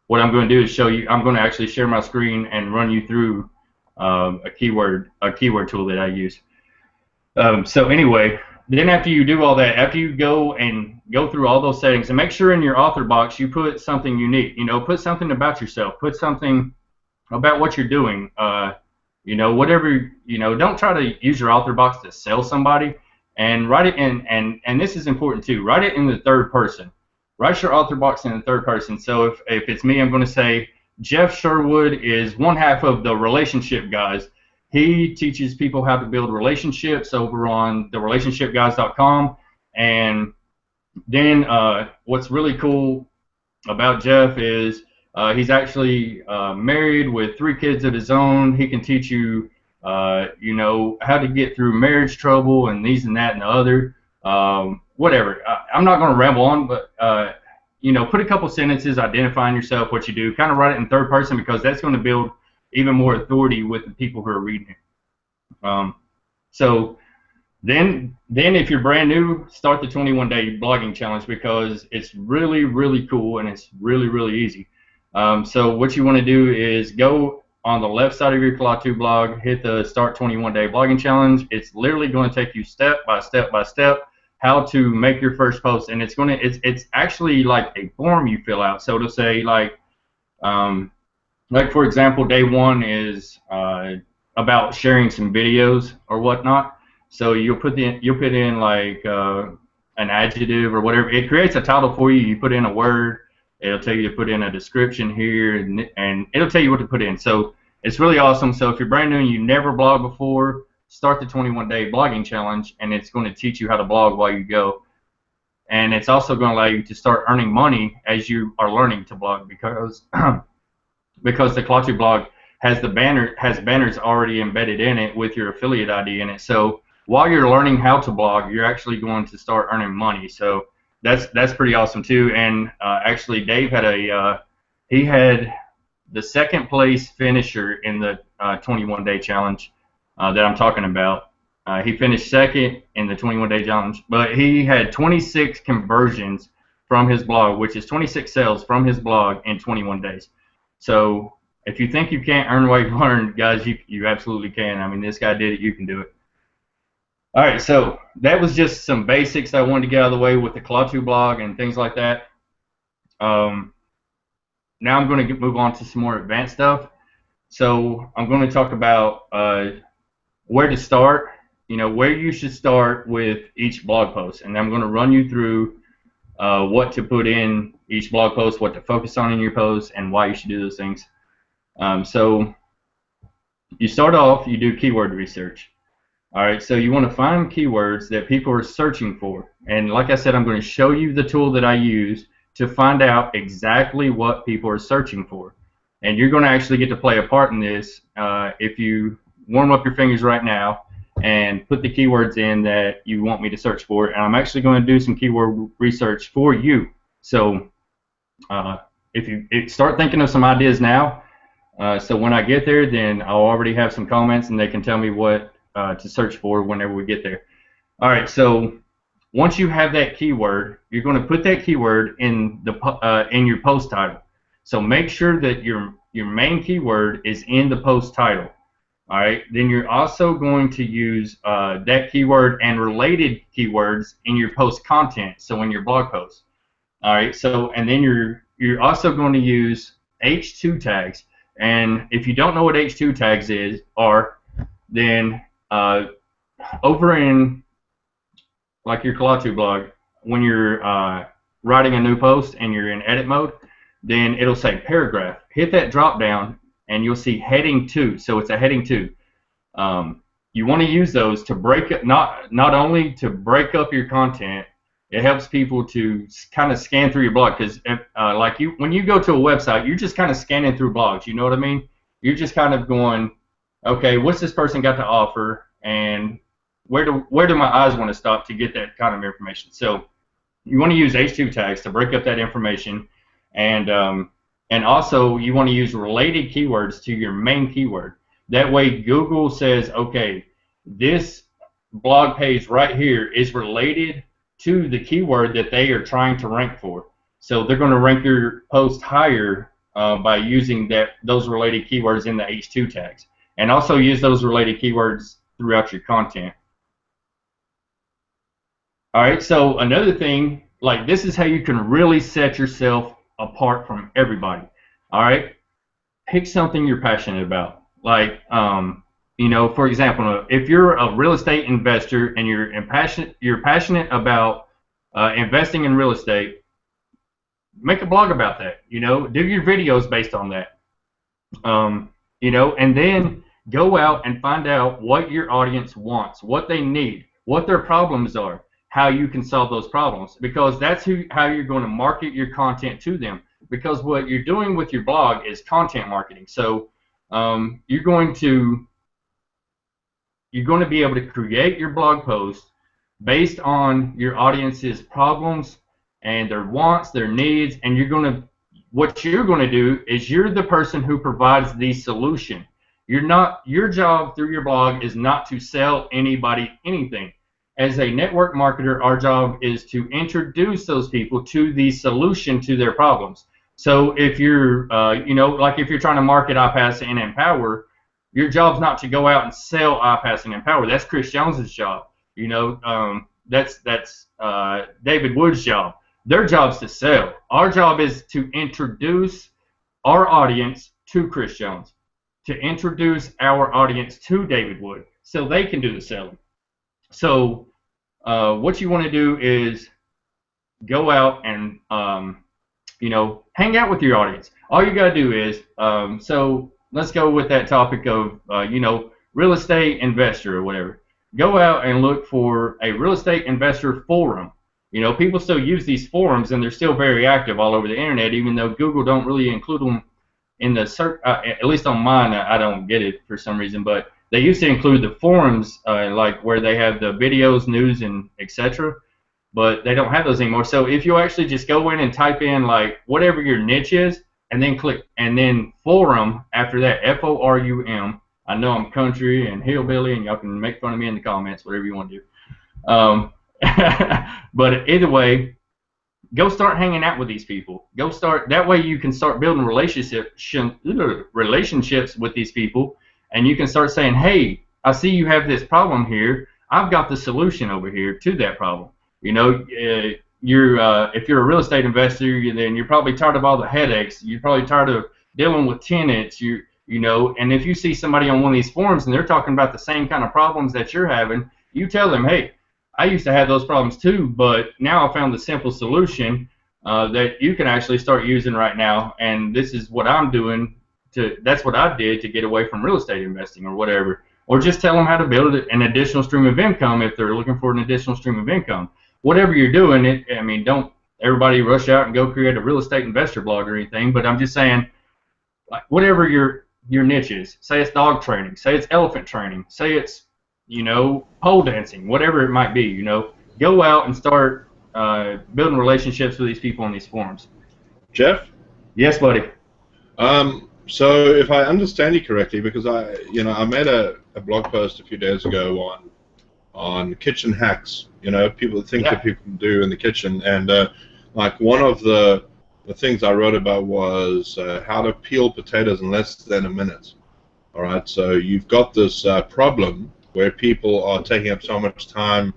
what I'm going to do is show you. I'm going to actually share my screen and run you through a keyword tool that I use. So anyway, then after you do all that, after you go through all those settings, and make sure in your author box you put something unique. Put something about yourself. Put something about what you're doing. Whatever, don't try to use your author box to sell somebody, and write it in, and this is important too, write it in the third person. Write your author box in the third person. So if it's me, I'm going to say, Jeff Sherwood is one half of the Relationship Guys. He teaches people how to build relationships over on therelationshipguys.com. And then what's really cool about Jeff is he's actually married with 3 kids of his own. He can teach you, how to get through marriage trouble and these and that and the other. Whatever. I'm not going to ramble on, but put a couple sentences identifying yourself, what you do. Kind of write it in third person, because that's going to build even more authority with the people who are reading it. So then if you're brand new, start the 21-day blogging challenge, because it's really, really cool, and it's really, really easy. So what you want to do is go on the left side of your Klaatu blog, hit the Start 21-Day Blogging Challenge. It's literally going to take you step by step by step how to make your first post, and it's actually like a form you fill out. So it'll say like for example, day 1 is about sharing some videos or whatnot. So you'll put in like an adjective or whatever. It creates a title for you. You put in a word. It'll tell you to put in a description here, and it'll tell you what to put in. So it's really awesome. So if you're brand new and you never blogged before, start the 21-day blogging challenge, and it's going to teach you how to blog while you go. And it's also going to allow you to start earning money as you are learning to blog, because the Klaatu blog has banners already embedded in it with your affiliate ID in it. So while you're learning how to blog, you're actually going to start earning money. So that's pretty awesome too. And actually, Dave had he had the second place finisher in the 21-day challenge that I'm talking about. He finished second in the 21-day challenge, but he had 26 conversions from his blog, which is 26 sales from his blog in 21 days. So if you think you can't earn what you've learned, guys, you absolutely can. I mean, this guy did it. You can do it. All right, so that was just some basics I wanted to get out of the way with the Klaatu blog and things like that. Now I'm going to move on to some more advanced stuff. So I'm going to talk about where to start, where you should start with each blog post. And I'm going to run you through what to put in each blog post, what to focus on in your post, and why you should do those things. So you start off, you do keyword research. All right, so you want to find keywords that people are searching for. And like I said, I'm going to show you the tool that I use to find out exactly what people are searching for. And you're going to actually get to play a part in this if you warm up your fingers right now and put the keywords in that you want me to search for. And I'm actually going to do some keyword research for you. So if you start thinking of some ideas now, so when I get there, then I'll already have some comments and they can tell me what to search for whenever we get there. All right, so once you have that keyword, you're going to put that keyword in your post title. So make sure that your main keyword is in the post title. All right, then you're also going to use that keyword and related keywords in your post content, so in your blog post. All right, so and then you're also going to use H2 tags. And if you don't know what H2 tags are, then over in like your Klaatu blog, when you're writing a new post and you're in edit mode, then it'll say paragraph. Hit that drop down and you'll see heading 2. So it's a heading 2. You want to use those to break it, not only to break up your content. It helps people to kind of scan through your blog, because like when you go to a website, you're just kind of scanning through blogs. You know what I mean? You're just kind of going, okay, what's this person got to offer, and where do my eyes want to stop to get that kind of information? So you want to use H2 tags to break up that information, and also you want to use related keywords to your main keyword. That way Google says, okay, this blog page right here is related to the keyword that they are trying to rank for. So they're going to rank your post higher by using those related keywords in the H2 tags. And also use those related keywords throughout your content. All right, so another thing, like this is how you can really set yourself apart from everybody. All right, pick something you're passionate about. Like, for example, if you're a real estate investor and you're passionate about investing in real estate, make a blog about that. Do your videos based on that. And then go out and find out what your audience wants, what they need, what their problems are, how you can solve those problems, because that's how you're going to market your content to them. Because what you're doing with your blog is content marketing. So you're going to be able to create your blog post based on your audience's problems and their wants, their needs, and what you're going to do is you're the person who provides the solution. Your job through your blog is not to sell anybody anything. As a network marketer, our job is to introduce those people to the solution to their problems. So if you're, like if you're trying to market iPass and Empower, your job's not to go out and sell iPass and Empower. That's Chris Jones's job. That's David Wood's job. Their job's to sell. Our job is to introduce our audience to Chris Jones, to introduce our audience to David Wood, so they can do the selling. So what you want to do is go out and hang out with your audience. All you got to do is, so let's go with that topic of, real estate investor or whatever. Go out and look for a real estate investor forum. People still use these forums, and they're still very active all over the internet, even though Google don't really include them in the at least on mine, I don't get it for some reason, but they used to include the forums, like where they have the videos, news, and etc. But they don't have those anymore. So if you actually just go in and type in like whatever your niche is, and then click, and then forum after that, FORUM. I know I'm country and hillbilly, and y'all can make fun of me in the comments, whatever you want to do. But either way, go start hanging out with these people. Go start, that way you can start building relationships with these people, and you can start saying, hey, I see you have this problem here. I've got the solution over here to that problem. You know, if you're a real estate investor, then you're probably tired of all the headaches. You're probably tired of dealing with tenants. You know, and if you see somebody on one of these forums and they're talking about the same kind of problems that you're having, you tell them, hey, I used to have those problems too, but now I found the simple solution that you can actually start using right now, and this is what I'm doing. That's what I did to get away from real estate investing or whatever. Or just tell them how to build an additional stream of income if they're looking for an additional stream of income. Whatever you're doing, I mean, don't everybody rush out and go create a real estate investor blog or anything, but I'm just saying, like, whatever your niche is, say it's dog training, say it's elephant training, say it's, you know, pole dancing, whatever it might be, you know, go out and start building relationships with these people on these forums. Jeff? Yes, buddy. So if I understand you correctly, because I made a blog post a few days ago on kitchen hacks, you know, things that people can do in the kitchen, and like one of the things I wrote about was how to peel potatoes in less than a minute. All right, so you've got this problem where people are taking up so much time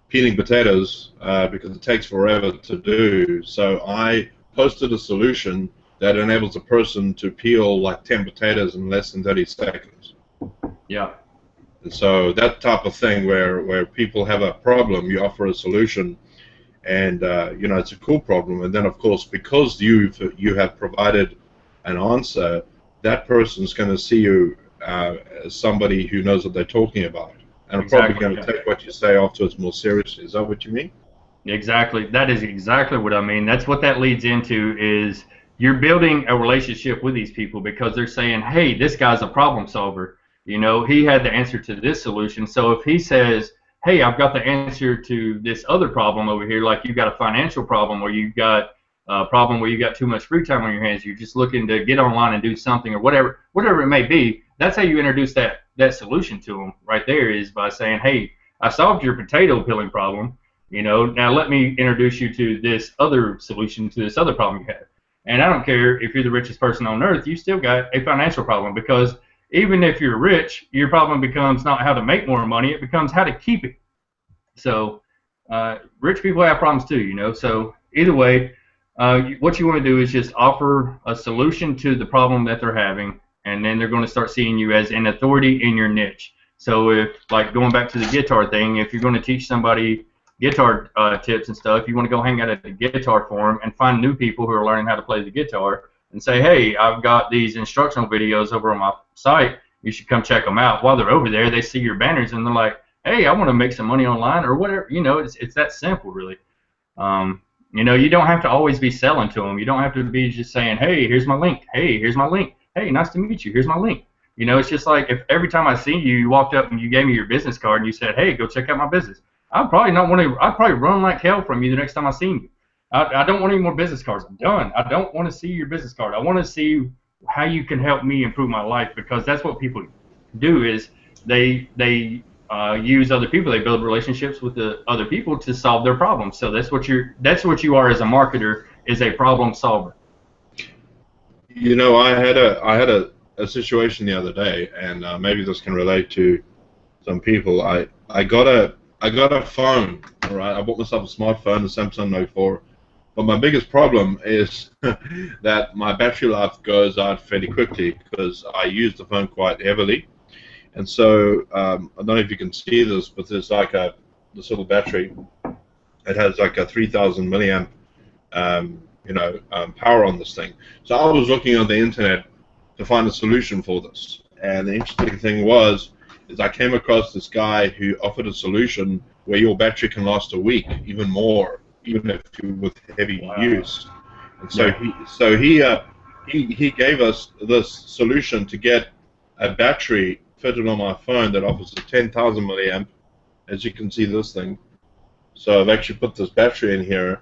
peeling potatoes because it takes forever to do. So I posted a solution that enables a person to peel like 10 potatoes in less than 30 seconds. Yeah. And so that type of thing where people have a problem, you offer a solution, and you know, it's a cool problem. And then of course, because you have provided an answer, that person's going to see you as somebody who knows what they're talking about, and probably going to take what you say afterwards more seriously. Is that what you mean? Exactly. That is exactly what I mean. That's what that leads into, is you're building a relationship with these people because they're saying, hey, this guy's a problem solver. You know, he had the answer to this solution. So if he says, hey, I've got the answer to this other problem over here, like you've got a financial problem, or you've got a problem where you got too much free time on your hands, you're just looking to get online and do something, or whatever it may be, that's how you introduce that solution to them right there, is by saying, hey, I solved your potato peeling problem, you know, now let me introduce you to this other solution to this other problem you have. And I don't care if you're the richest person on earth, you still got a financial problem, because even if you're rich, your problem becomes not how to make more money, it becomes how to keep it. So rich people have problems too, you know. So either way, what you want to do is just offer a solution to the problem that they're having, and then they're going to start seeing you as an authority in your niche. So if, like going back to the guitar thing, if you're going to teach somebody guitar tips and stuff, you want to go hang out at the guitar forum and find new people who are learning how to play the guitar, and say, hey, I've got these instructional videos over on my site, you should come check them out. While they're over there, they see your banners and they're like, hey, I want to make some money online, or whatever. You know, it's that simple, really. You know, you don't have to always be selling to them. You don't have to be just saying, hey, here's my link. Hey, here's my link. Hey, nice to meet you. Here's my link. You know, it's just like if every time I see you, you walked up and you gave me your business card and you said, hey, go check out my business. I'd probably run like hell from you the next time I see you. I don't want any more business cards. I'm done. I don't want to see your business card. I want to see how you can help me improve my life, because that's what people do, is they use other people. They build relationships with the other people to solve their problems. So that's what you are as a marketer, is a problem solver. You know, I had a situation the other day, and maybe this can relate to some people. I got a phone. All right, I bought myself a smartphone, the Samsung Note 4. But my biggest problem is that my battery life goes out fairly quickly because I use the phone quite heavily. And so I don't know if you can see this, but there's like this little battery. It has like a 3,000 milliamp power on this thing. So I was looking on the internet to find a solution for this. And the interesting thing is I came across this guy who offered a solution where your battery can last a week, even more, even if you with heavy use. And so he he gave us this solution to get a battery fitted on my phone that offers a 10,000 milliamp. As you can see, this thing. So I've actually put this battery in here,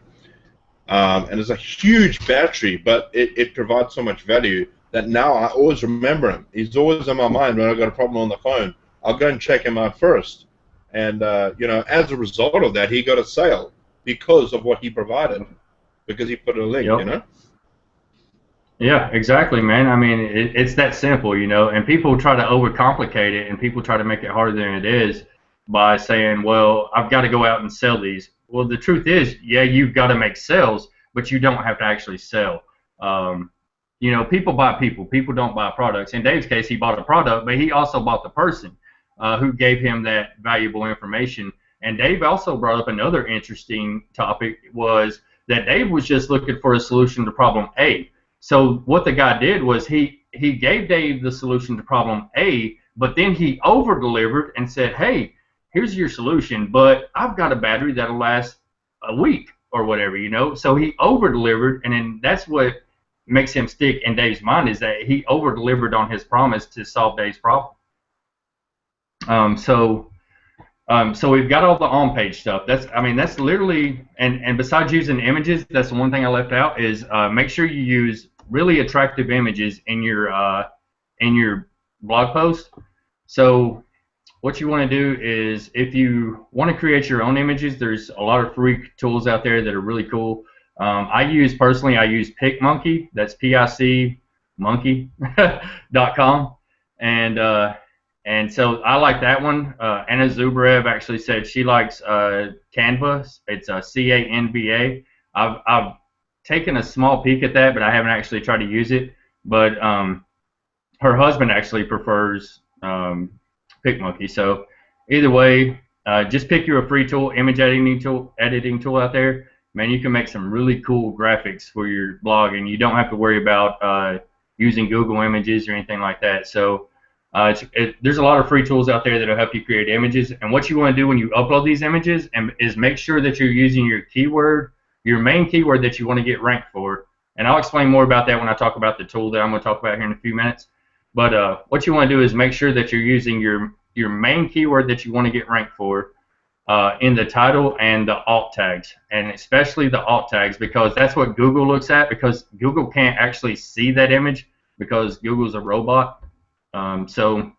and it's a huge battery, but it provides so much value that now I always remember him. He's always in my mind when I've got a problem on the phone. I'll go and check him out first. And, you know, as a result of that, he got a sale because of what he provided, because he put a link, Yep. you know? Yeah, exactly, man. I mean, it's that simple, you know, and people try to overcomplicate it, and people try to make it harder than it is by saying, well, I've got to go out and sell these. Well, the truth is, yeah, you've got to make sales, but you don't have to actually sell. You know, people buy people. People don't buy products. In Dave's case, he bought a product, but he also bought the person who gave him that valuable information. And Dave also brought up another interesting topic, was that Dave was just looking for a solution to problem A. So what the guy did was he gave Dave the solution to problem A, but then he over-delivered and said, hey, here's your solution, but I've got a battery that'll last a week or whatever, you know. So he over-delivered, and then that's what makes him stick in Dave's mind, is that he over-delivered on his promise to solve Dave's problem. So we've got all the on-page stuff. That's literally, and besides using images, that's the one thing I left out, is make sure you use really attractive images in your blog post. So what you want to do is, if you want to create your own images, there's a lot of free tools out there that are really cool. I use PicMonkey. That's PIC monkey.com, and so I like that one. Anna Zubrev actually said she likes Canva. It's CANVA. I've taken a small peek at that, but I haven't actually tried to use it. But her husband actually prefers PicMonkey. So either way, just pick you a free tool, image editing tool out there. Man, you can make some really cool graphics for your blog, and you don't have to worry about using Google Images or anything like that. So there's a lot of free tools out there that will help you create images. And what you want to do when you upload these images is make sure that you're using your main keyword that you want to get ranked for. And I'll explain more about that when I talk about the tool that I'm going to talk about here in a few minutes. But what you want to do is make sure that you're using your main keyword that you want to get ranked for in the title and the alt tags, and especially the alt tags, because that's what Google looks at, because Google can't actually see that image because Google's a robot. So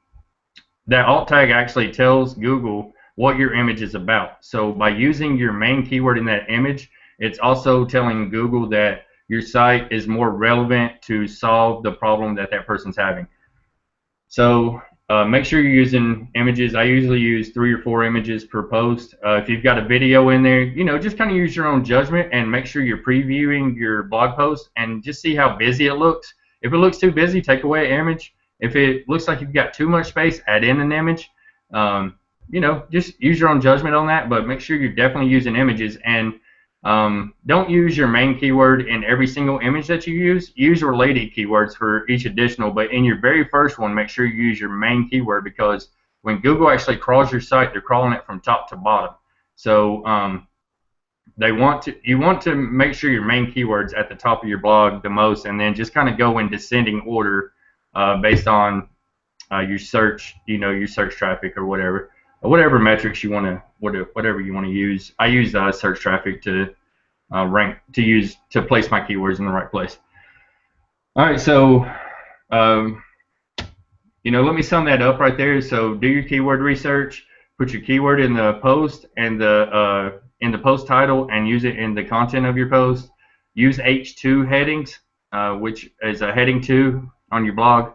that alt tag actually tells Google what your image is about. So by using your main keyword in that image, it's also telling Google that your site is more relevant to solve the problem that person's having. So make sure you're using images. I usually use 3 or 4 images per post. If you've got a video in there, you know, just kind of use your own judgment and make sure you're previewing your blog post and just see how busy it looks. If it looks too busy, take away an image. If it looks like you've got too much space, add in an image. You know, just use your own judgment on that, but make sure you're definitely using images. And don't use your main keyword in every single image that you use. Use related keywords for each additional, but in your very first one, make sure you use your main keyword, because when Google actually crawls your site, they're crawling it from top to bottom. So you want to make sure your main keyword's at the top of your blog the most, and then just kind of go in descending order based on your search, you know, your search traffic or whatever metrics you want to, whatever you want to use. I use search traffic to to place my keywords in the right place. All right, so you know, let me sum that up right there. So do your keyword research, put your keyword in the post and in the post title, and use it in the content of your post. Use H2 headings, which is a heading 2 on your blog.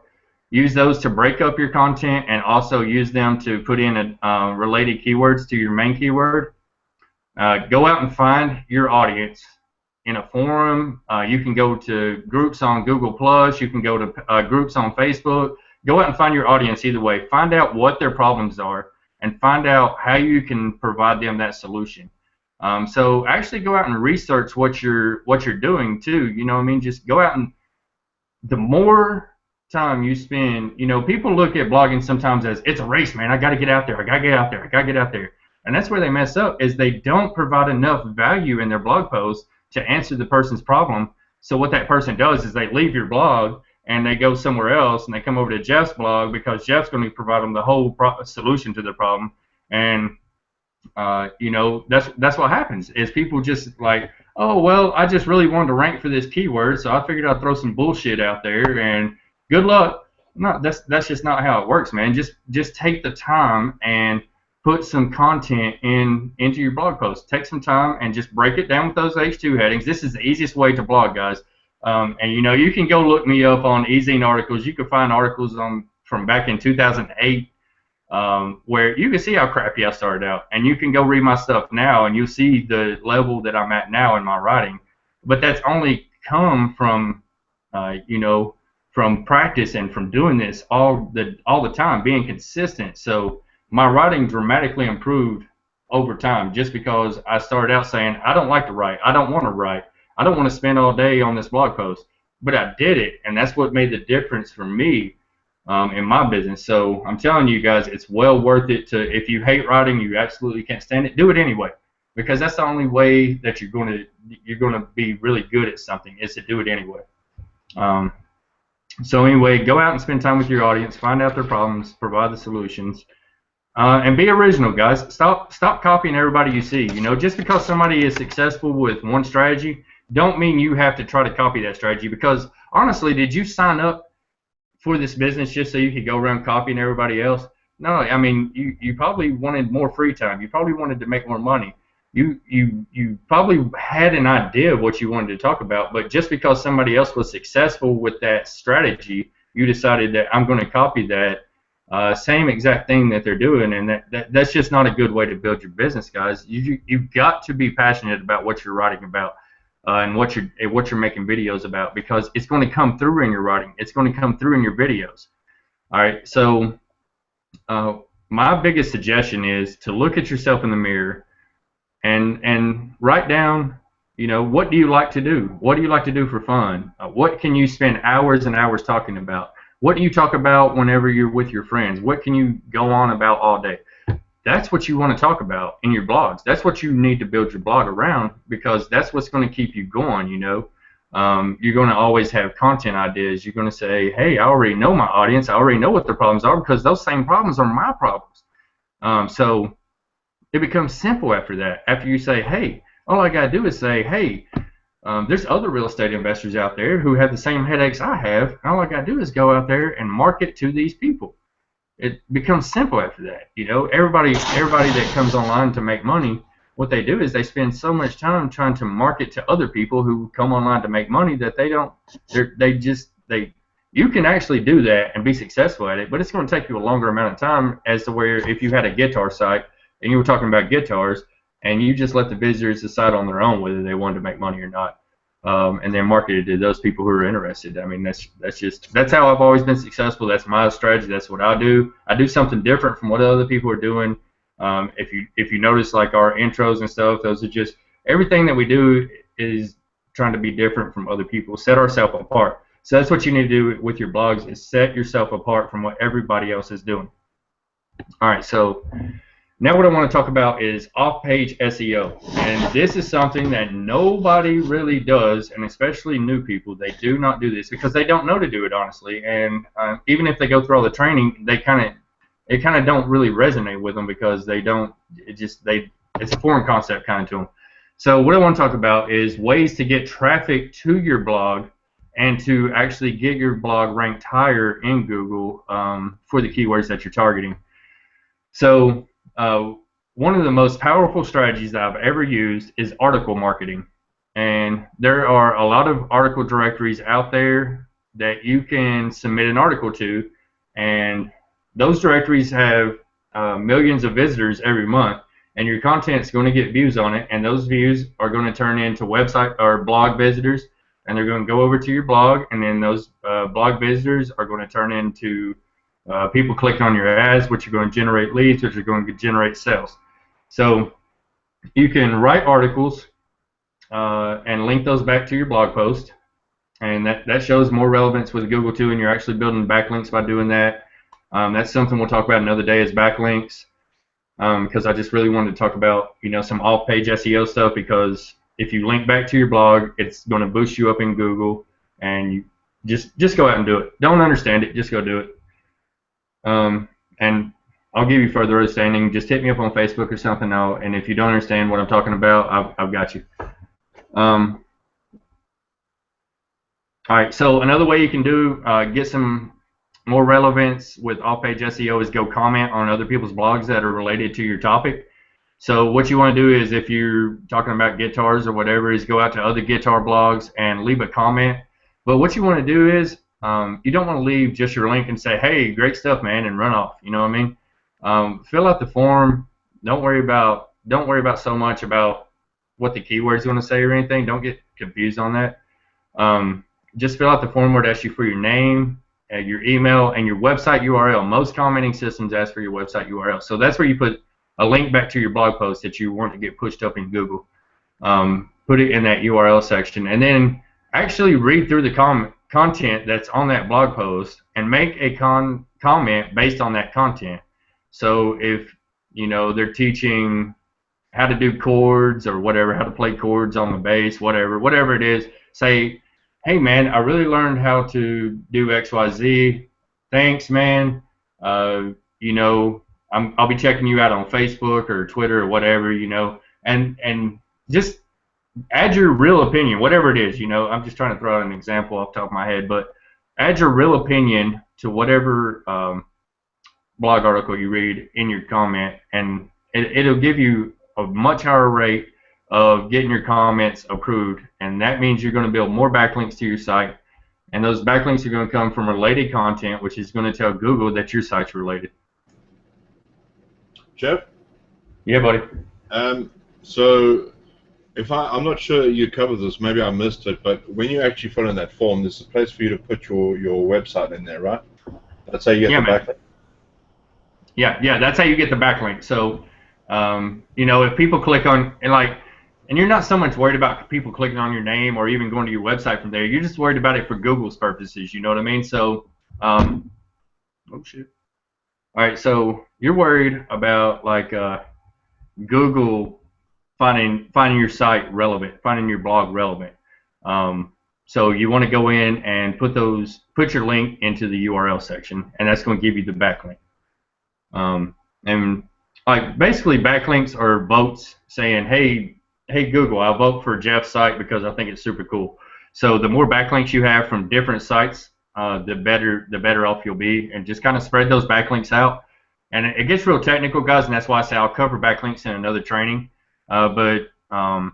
Use those to break up your content, and also use them to put in related keywords to your main keyword. Go out and find your audience in a forum. You can go to groups on Google+. You can go to groups on Facebook. Go out and find your audience either way. Find out what their problems are, and find out how you can provide them that solution. So actually go out and research what you're doing too. You know what I mean? Just go out, and the more time you spend, you know, people look at blogging sometimes as it's a race, man. I got to get out there. I got to get out there. I got to get out there. And that's where they mess up, is they don't provide enough value in their blog post to answer the person's problem. So what that person does is they leave your blog and they go somewhere else and they come over to Jeff's blog because Jeff's going to provide them the whole solution to their problem. And you know, that's what happens is people just like, oh well, I just really wanted to rank for this keyword, so I figured I'd throw some bullshit out there and good luck. No, that's just not how it works, man. Just take the time and put some content into your blog post. Take some time and just break it down with those H2 headings. This is the easiest way to blog, guys. And you know, you can go look me up on eZine articles. You can find articles from back in 2008 where you can see how crappy I started out. And you can go read my stuff now, and you'll see the level that I'm at now in my writing. But that's only come from, you know, from practice and from doing this all the time, being consistent. So my writing dramatically improved over time just because I started out saying, I don't like to write. I don't want to write. I don't want to spend all day on this blog post. But I did it, and that's what made the difference for me in my business. So I'm telling you guys, it's well worth it to, if you hate writing, you absolutely can't stand it, do it anyway. Because that's the only way that you're going to be really good at something, is to do it anyway. So anyway, go out and spend time with your audience, find out their problems, provide the solutions. And be original, guys. Stop copying everybody you see. You know, just because somebody is successful with one strategy, don't mean you have to try to copy that strategy. Because honestly, did you sign up for this business just so you could go around copying everybody else? No, I mean, you probably wanted more free time. You probably wanted to make more money. You probably had an idea of what you wanted to talk about, but just because somebody else was successful with that strategy, you decided that I'm going to copy that same exact thing that they're doing, and that's just not a good way to build your business, guys. You've got to be passionate about what you're writing about and what you're making videos about, because it's going to come through in your writing. It's going to come through in your videos. All right, so my biggest suggestion is to look at yourself in the mirror and write down, you know, what do you like to do? What do you like to do for fun? What can you spend hours and hours talking about? What do you talk about whenever you're with your friends? What can you go on about all day? That's what you want to talk about in your blogs. That's what you need to build your blog around, because that's what's going to keep you going, you know. You're going to always have content ideas. You're going to say, hey, I already know my audience. I already know what their problems are, because those same problems are my problems. So it becomes simple after that. After you say, hey, all I got to do is say, hey, there's other real estate investors out there who have the same headaches I have. All I got to do is go out there and market to these people. It becomes simple after that. You know, everybody that comes online to make money, what they do is they spend so much time trying to market to other people who come online to make money that you can actually do that and be successful at it, but it's going to take you a longer amount of time, as to where if you had a guitar site and you were talking about guitars, and you just let the visitors decide on their own whether they wanted to make money or not, and then market it to those people who are interested. I mean, that's how I've always been successful. That's my strategy. That's what I do. I do something different from what other people are doing. If you notice, like our intros and stuff, those are just, everything that we do is trying to be different from other people, set ourselves apart. So that's what you need to do with your blogs, is set yourself apart from what everybody else is doing. All right, so now what I want to talk about is off-page SEO, and this is something that nobody really does, and especially new people. They do not do this because they don't know to do it, honestly. And even if they go through all the training, it kind of don't really resonate with them, because they don't. It's a foreign concept kind of to them. So what I want to talk about is ways to get traffic to your blog and to actually get your blog ranked higher in Google for the keywords that you're targeting. So one of the most powerful strategies that I've ever used is article marketing. And there are a lot of article directories out there that you can submit an article to, and those directories have millions of visitors every month, and your content's going to get views on it, and those views are going to turn into website or blog visitors, and they're going to go over to your blog, and then those blog visitors are going to turn into people clicking on your ads, which are going to generate leads, which are going to generate sales. So you can write articles and link those back to your blog post, and that shows more relevance with Google too, and you're actually building backlinks by doing that. That's something we'll talk about another day, is backlinks, because I just really wanted to talk about, you know, some off-page SEO stuff, because if you link back to your blog, it's going to boost you up in Google, and you just go out and do it. Don't understand it, just go do it. And I'll give you further understanding. Just hit me up on Facebook or something. And if you don't understand what I'm talking about, I've got you. All right. So another way you can get some more relevance with off-page SEO is go comment on other people's blogs that are related to your topic. So what you want to do is, if you're talking about guitars or whatever, is go out to other guitar blogs and leave a comment. But what you want to do is, you don't want to leave just your link and say, hey, great stuff, man, and run off. You know what I mean? Fill out the form. Don't worry about so much about what the keyword's going to say or anything. Don't get confused on that. Just fill out the form where it asks you for your name, your email, and your website URL. Most commenting systems ask for your website URL. So that's where you put a link back to your blog post that you want to get pushed up in Google. Put it in that URL section, and then actually read through the content that's on that blog post and make a comment based on that content. So if they're teaching how to do chords or whatever, how to play chords on the bass, whatever it is, say, hey man, I really learned how to do XYZ. Thanks, man. I'll be checking you out on Facebook or Twitter or whatever, and just add your real opinion, whatever it is. I'm just trying to throw out an example off the top of my head, but add your real opinion to whatever blog article you read in your comment, and it'll give you a much higher rate of getting your comments approved, and that means you're going to build more backlinks to your site, and those backlinks are going to come from related content, which is going to tell Google that your site's related. Jeff? Yeah, buddy. So I'm not sure you covered this, maybe I missed it, but when you actually fill in that form, there's a place for you to put your website in there, right? That's how you get the backlink? Yeah, that's how you get the backlink. So, if people click on, and you're not so much worried about people clicking on your name or even going to your website from there, you're just worried about it for Google's purposes, you know what I mean? So, oh shit. All right, so you're worried about Google finding your site relevant, finding your blog relevant. So you want to go in and put your link into the URL section, and that's going to give you the backlink. And basically backlinks are votes saying, hey Google, I'll vote for Jeff's site because I think it's super cool. So the more backlinks you have from different sites, the better off you'll be, and just kind of spread those backlinks out. And it gets real technical, guys, and that's why I say I'll cover backlinks in another training. But I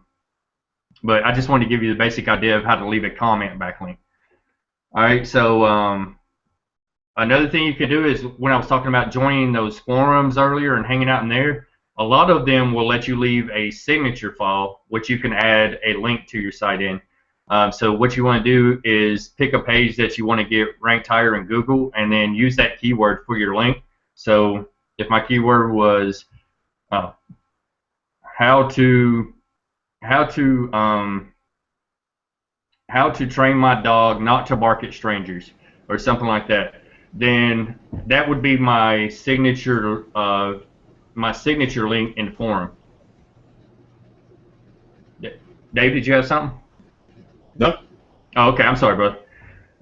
just wanted to give you the basic idea of how to leave a comment backlink. All right, so another thing you can do is, when I was talking about joining those forums earlier and hanging out in there, a lot of them will let you leave a signature file, which you can add a link to your site in. So what you want to do is pick a page that you want to get ranked higher in Google, and then use that keyword for your link. So if my keyword was how to train my dog not to bark at strangers, or something like that, then that would be my signature link in the forum. Dave, did you have something? No. Oh, okay. I'm sorry, brother.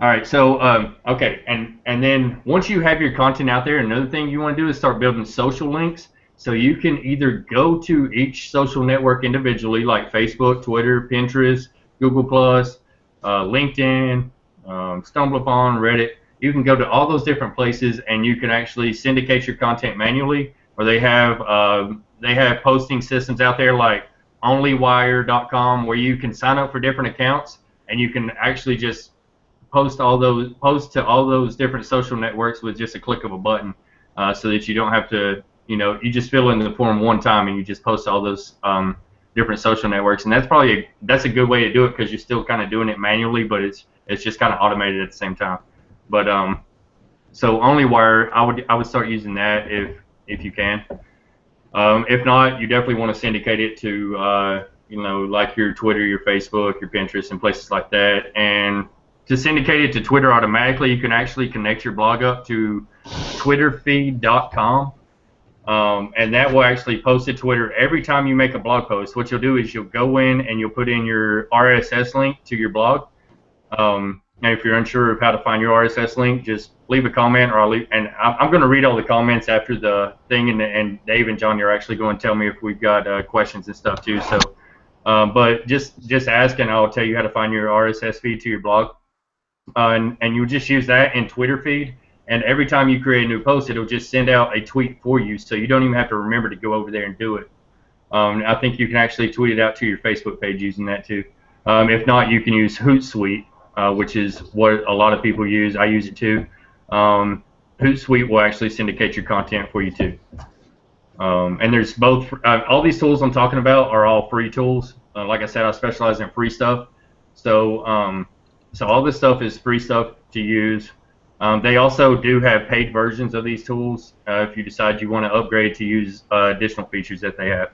All right. So, okay, and then once you have your content out there, another thing you want to do is start building social links. So you can either go to each social network individually, like Facebook, Twitter, Pinterest, Google+, LinkedIn, StumbleUpon, Reddit. You can go to all those different places, and you can actually syndicate your content manually, or they have posting systems out there like onlywire.com, where you can sign up for different accounts, and you can actually just post to all those different social networks with just a click of a button, so that you don't have to, you just fill in the form one time and you just post all those different social networks. And that's a good way to do it, because you're still kind of doing it manually, but it's just kind of automated at the same time. But so OnlyWire, I would start using that if you can. If not, you definitely want to syndicate it to like your Twitter, your Facebook, your Pinterest, and places like that. And to syndicate it to Twitter automatically, you can actually connect your blog up to twitterfeed.com. and that will actually post to Twitter every time you make a blog post. What you'll do is you'll go in and you'll put in your RSS link to your blog. And if you're unsure of how to find your RSS link, just leave a comment, or I'm going to read all the comments after the thing, and Dave and Johnny are actually going to tell me if we've got questions and stuff too. So, but just ask, and I'll tell you how to find your RSS feed to your blog, and you just use that in Twitter feed. And every time you create a new post, it'll just send out a tweet for you, so you don't even have to remember to go over there and do it. I think you can actually tweet it out to your Facebook page using that too. If not, you can use Hootsuite, which is what a lot of people use. I use it too. Hootsuite will actually syndicate your content for you too. And there's both. All these tools I'm talking about are all free tools. Like I said, I specialize in free stuff. So, so all this stuff is free stuff to use. They also do have paid versions of these tools if you decide you want to upgrade to use additional features that they have.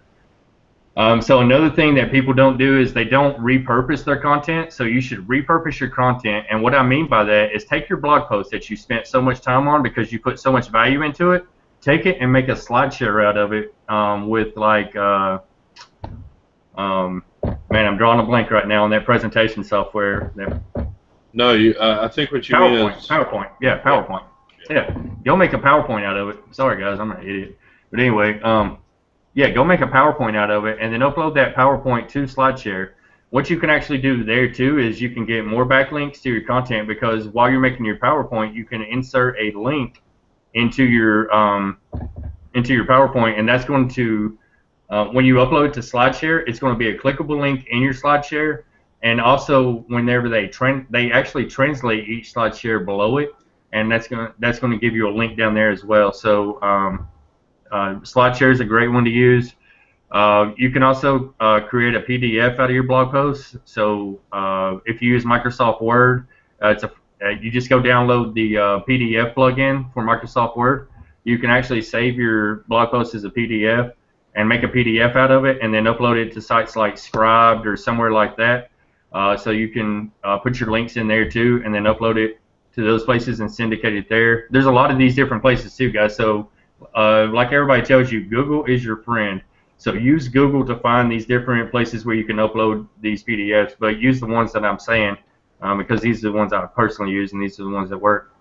So another thing that people don't do is they don't repurpose their content. So you should repurpose your content. And what I mean by that is take your blog post that you spent so much time on because you put so much value into it, take it and make a SlideShare out of it with like, man, I'm drawing a blank right now on that presentation software. No, I think what you mean is PowerPoint. Yeah, PowerPoint. Yeah, you'll make a PowerPoint out of it. Sorry guys, I'm an idiot. But anyway, yeah, go make a PowerPoint out of it and then upload that PowerPoint to SlideShare. What you can actually do there too is you can get more backlinks to your content, because while you're making your PowerPoint, you can insert a link into your PowerPoint, and that's going to when you upload it to SlideShare, it's going to be a clickable link in your SlideShare. And also, whenever they actually translate each SlideShare below it, and that's going to give you a link down there as well. So SlideShare is a great one to use. You can also create a PDF out of your blog post. So if you use Microsoft Word, you just go download the PDF plugin for Microsoft Word. You can actually save your blog post as a PDF and make a PDF out of it, and then upload it to sites like Scribd or somewhere like that. So you can put your links in there too, and then upload it to those places and syndicate it there. There's a lot of these different places too, guys. So like everybody tells you, Google is your friend. So use Google to find these different places where you can upload these PDFs, but use the ones that I'm saying because these are the ones I personally use, and these are the ones that work.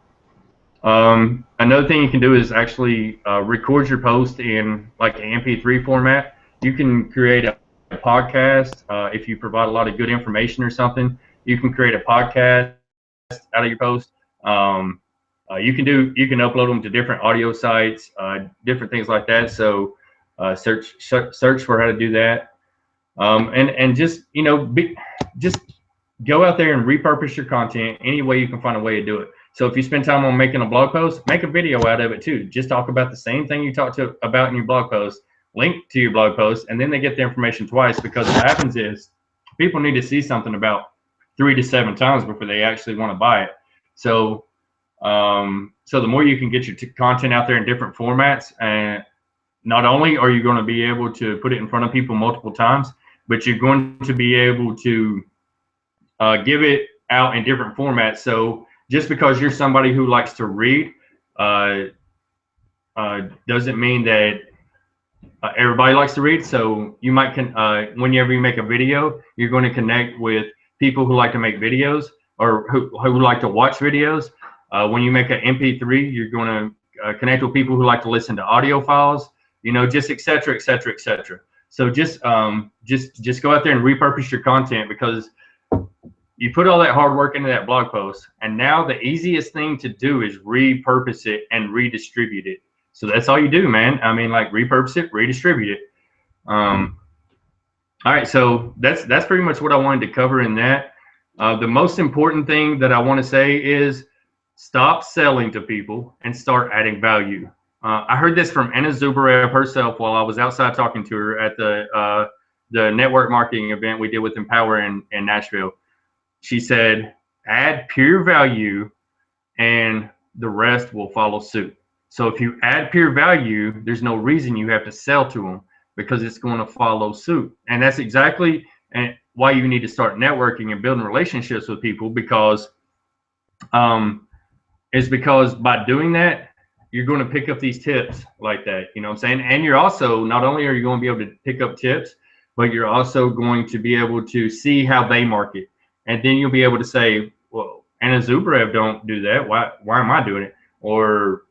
Another thing you can do is actually record your post in like an MP3 format. You can create a podcast if you provide a lot of good information or something. You can create a podcast out of your post. You can upload them to different audio sites, different things like that. So search for how to do that, and just just go out there and repurpose your content any way you can find a way to do it. So if you spend time on making a blog post, make a video out of it too. Just talk about the same thing you talked about in your blog post, link to your blog post, and then they get the information twice, because what happens is people need to see something about 3 to 7 times before they actually want to buy it. So so the more you can get your content out there in different formats, and not only are you going to be able to put it in front of people multiple times, but you're going to be able to give it out in different formats. So just because you're somebody who likes to read doesn't mean that everybody likes to read. So you might whenever you make a video, you're going to connect with people who like to make videos, or who like to watch videos. When you make an MP3, you're going to connect with people who like to listen to audio files, just et cetera, et cetera, et cetera. So just go out there and repurpose your content, because you put all that hard work into that blog post, and now the easiest thing to do is repurpose it and redistribute it. So that's all you do, man. I mean, like, repurpose it, redistribute it. All right, so that's pretty much what I wanted to cover in that. The most important thing that I want to say is stop selling to people and start adding value. I heard this from Anna Zubarev herself while I was outside talking to her at the network marketing event we did with Empower in Nashville. She said, add pure value and the rest will follow suit. So if you add pure value, there's no reason you have to sell to them, because it's going to follow suit. And that's exactly why you need to start networking and building relationships with people, because by doing that, you're going to pick up these tips like that. You know what I'm saying? And you're also, not only are you going to be able to pick up tips, but you're also going to be able to see how they market. And then you'll be able to say, well, Anna Zubrev don't do that. Why am I doing it? Or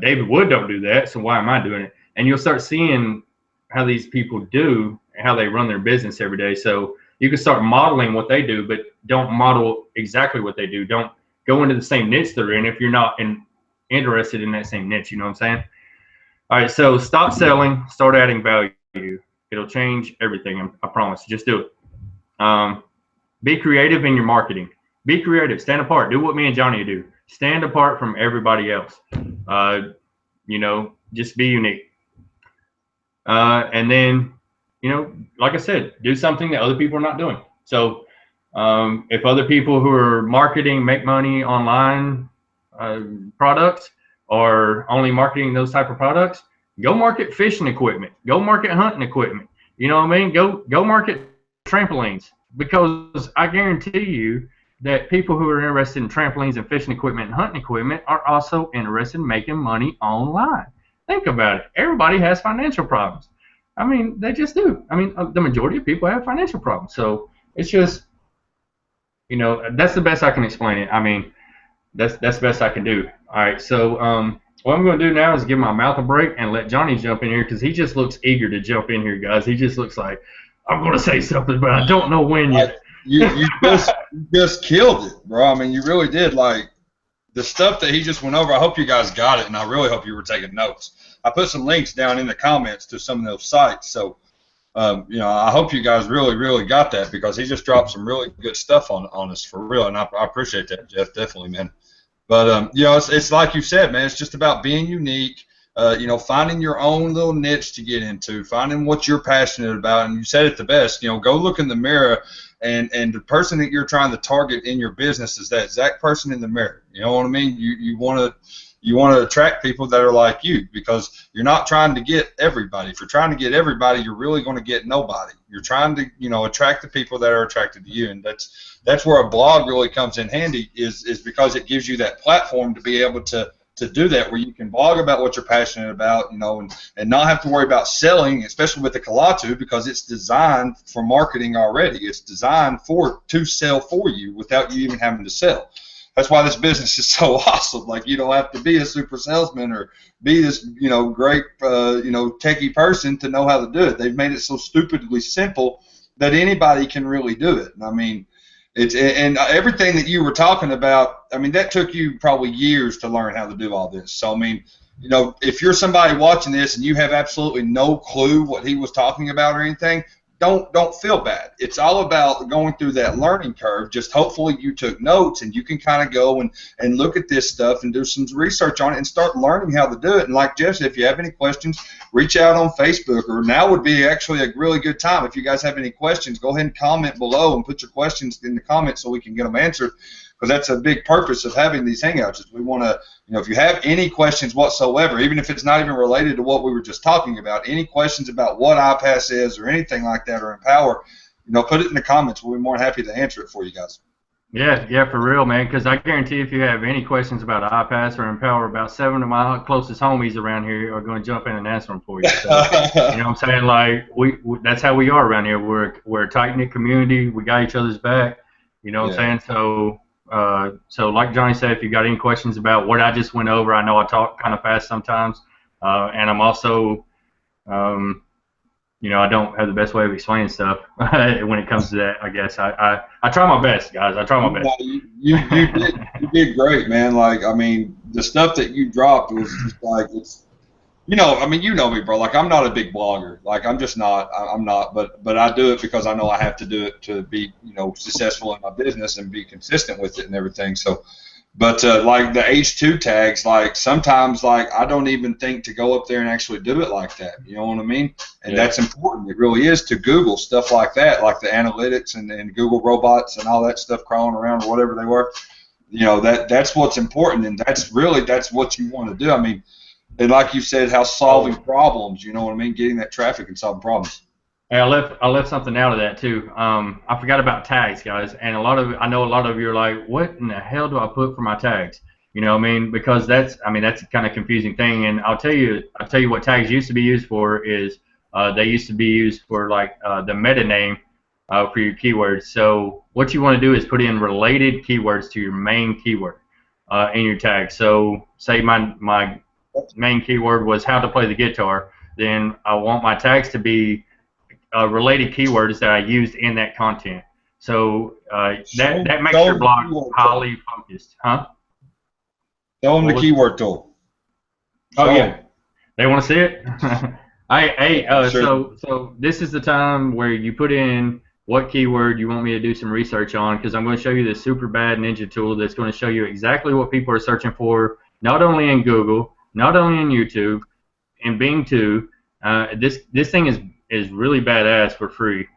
David Wood don't do that. So why am I doing it? And you'll start seeing how these people do, how they run their business every day. So you can start modeling what they do, but don't model exactly what they do. Don't go into the same niche they're in if you're not interested in that same niche. You know what I'm saying? All right, so stop selling, start adding value. It'll change everything, I promise. Just do it. Be creative in your marketing. Be creative. Stand apart. Do what me and Johnny do. Stand apart from everybody else. You know, just be unique. And then, you know, like I said, do something that other people are not doing. So if other people who are marketing make money online products or only marketing those type of products, go market fishing equipment. Go market hunting equipment. You know what I mean? Go market trampolines, because I guarantee you that people who are interested in trampolines and fishing equipment and hunting equipment are also interested in making money online. Think about it. Everybody has financial problems. I mean, they just do. I mean, the majority of people have financial problems. So it's just, you know, that's the best I can explain it. I mean, that's the best I can do. All right, so what I'm going to do now is give my mouth a break and let Johnny jump in here, because he just looks eager to jump in here, guys. He just looks like, I'm going to say something, but I don't know when yet. You just killed it, bro. I mean, you really did. Like, the stuff that he just went over, I hope you guys got it, and I really hope you were taking notes. I put some links down in the comments to some of those sites, so you know, I hope you guys really got that, because he just dropped some really good stuff on us for real, and I appreciate that, Jeff, definitely, man. But you know, it's like you said, man. It's just about being unique. You know, finding your own little niche to get into, finding what you're passionate about, and you said it the best. You know, go look in the mirror, and the person that you're trying to target in your business is that exact person in the mirror. You know what I mean? You want to attract people that are like you, because you're not trying to get everybody. If you're trying to get everybody, you're really going to get nobody. You're trying to, you know, attract the people that are attracted to you, and that's where a blog really comes in handy, is because it gives you that platform to be able to do that, where you can blog about what you're passionate about, you know, and not have to worry about selling, especially with the Kalatu, because it's designed for marketing already. It's designed to sell for you without you even having to sell. That's why this business is so awesome. Like, you don't have to be a super salesman or be this, you know, great, you know, techie person to know how to do it. They've made it so stupidly simple that anybody can really do it. And I mean, and everything that you were talking about, I mean, that took you probably years to learn how to do all this. So, I mean, you know, if you're somebody watching this and you have absolutely no clue what he was talking about or anything, don't feel bad. It's all about going through that learning curve. Just hopefully you took notes and you can kind of go and look at this stuff and do some research on it and start learning how to do it. And like Jeff said, if you have any questions, reach out on Facebook, or now would be actually a really good time. If you guys have any questions, go ahead and comment below and put your questions in the comments so we can get them answered, because that's a big purpose of having these hangouts. Is we want to, you know, if you have any questions whatsoever, even if it's not even related to what we were just talking about, any questions about what iPass is or anything like that, or Empower, you know, put it in the comments. We'll be more than happy to answer it for you guys. Yeah, for real, man, because I guarantee if you have any questions about iPass or Empower, about 7 of my closest homies around here are going to jump in and answer them for you. So, you know what I'm saying? Like, we that's how we are around here. We're a tight-knit community. We got each other's back. You know what I'm saying? So like Johnny said, if you got any questions about what I just went over, I know I talk kind of fast sometimes, and I'm also, you know, I don't have the best way of explaining stuff when it comes to that. I guess I try my best, guys. I try my best. You did great, man. Like, I mean, the stuff that you dropped was just like, it's, you know, I mean, you know me, bro. Like, I'm not a big blogger. Like, I'm just not. I'm not. But I do it because I know I have to do it to be, you know, successful in my business and be consistent with it and everything. So, but like the H2 tags, like sometimes, like I don't even think to go up there and actually do it like that. You know what I mean? And that's important. It really is to Google stuff like that, like the analytics and Google robots and all that stuff crawling around or whatever they were. You know, that's what's important, and that's what you want to do. I mean. And like you said, how solving problems, you know what I mean, getting that traffic and solving problems. Hey, I left something out of that too. I forgot about tags, guys, and I know a lot of you are like, what in the hell do I put for my tags? You know what I mean? Because that's a kind of confusing thing. And I'll tell you what tags used to be used for is they used to be used for like the meta name for your keywords. So what you want to do is put in related keywords to your main keyword in your tag. So say my main keyword was how to play the guitar, then I want my tags to be related keywords that I used in that content. So that makes your blog highly focused, huh? Show them the keyword tool. Oh yeah, they want to see it. Sure. So this is the time where you put in what keyword you want me to do some research on, because I'm going to show you this super bad ninja tool that's going to show you exactly what people are searching for, not only in Google, not only in YouTube, in Bing too. This thing is really badass for free.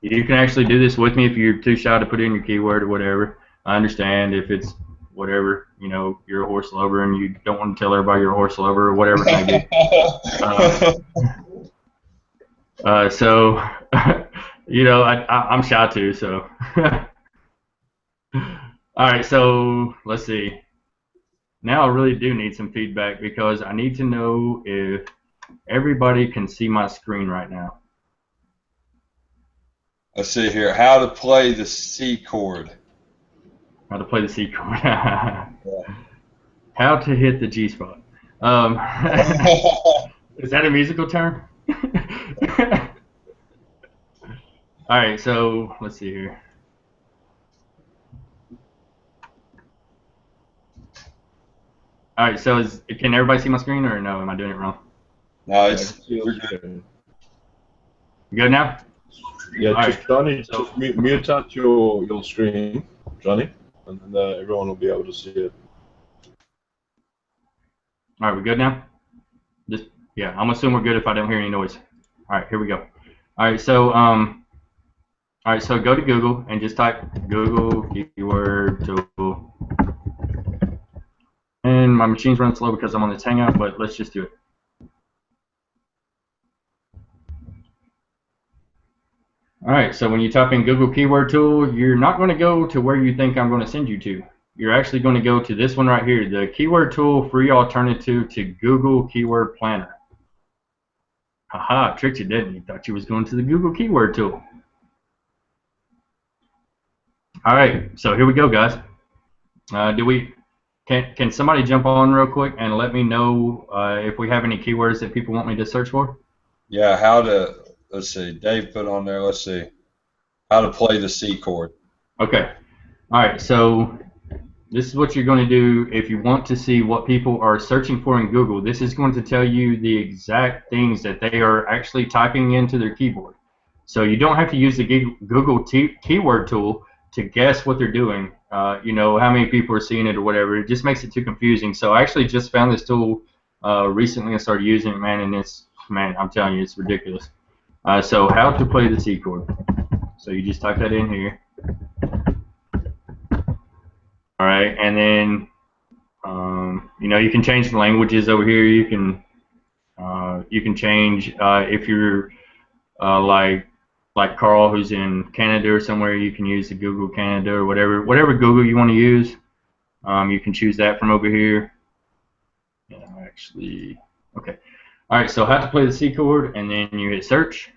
You can actually do this with me if you're too shy to put in your keyword or whatever. I understand if it's whatever, you know, you're a horse lover and you don't want to tell everybody you're a horse lover or whatever it may be. So, you know, I'm shy too, so. All right, so let's see. Now I really do need some feedback because I need to know if everybody can see my screen right now. Let's see here. How to play the C chord. How to play the C chord. How to hit the G spot. Is that a musical term? All right, so let's see here. All right, so can everybody see my screen or no? Am I doing it wrong? No, it's good. Good now? Yeah, All just right. Johnny, just mute out your screen, Johnny, and then everyone will be able to see it. All right, we good now? Yeah, I'm assuming we're good if I don't hear any noise. All right, here we go. All right, so go to Google and just type Google keyword tool. And my machine's running slow because I'm on this Hangout, but let's just do it. All right, so when you type in Google keyword tool, you're not going to go to where you think I'm going to send you to. You're actually going to go to this one right here, the keyword tool free alternative to Google Keyword Planner. Haha, tricked you, didn't you? Thought you was going to the Google keyword tool. All right, so here we go, guys. Can somebody jump on real quick and let me know if we have any keywords that people want me to search for? Yeah, let's see, Dave put on there, let's see, how to play the C chord. Okay. All right, so this is what you're going to do if you want to see what people are searching for in Google. This is going to tell you the exact things that they are actually typing into their keyboard. So you don't have to use the Google keyword tool to guess what they're doing. You know, how many people are seeing it or whatever. It just makes it too confusing. So I actually just found this tool recently and started using it, man, and I'm telling you, it's ridiculous. So how to play the C chord. So you just type that in here. All right, and then you know, you can change the languages over here. You can change if you're like Carl, who's in Canada or somewhere. You can use the Google Canada or whatever Google you want to use. You can choose that from over here. Yeah, actually, okay. All right, so how to play the C chord, and then you hit search.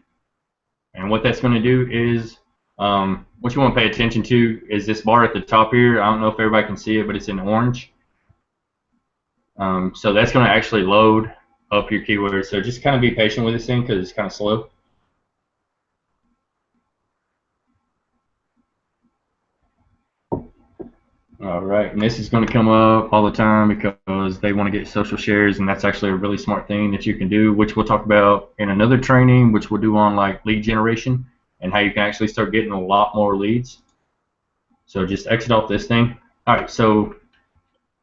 And what that's going to do is, what you want to pay attention to is this bar at the top here. I don't know if everybody can see it, but it's in orange. So that's going to actually load up your keywords. So just kind of be patient with this thing because it's kind of slow. All right, and this is going to come up all the time because they want to get social shares, and that's actually a really smart thing that you can do, which we'll talk about in another training, which we'll do on like lead generation and how you can actually start getting a lot more leads. So just exit off this thing. All right, so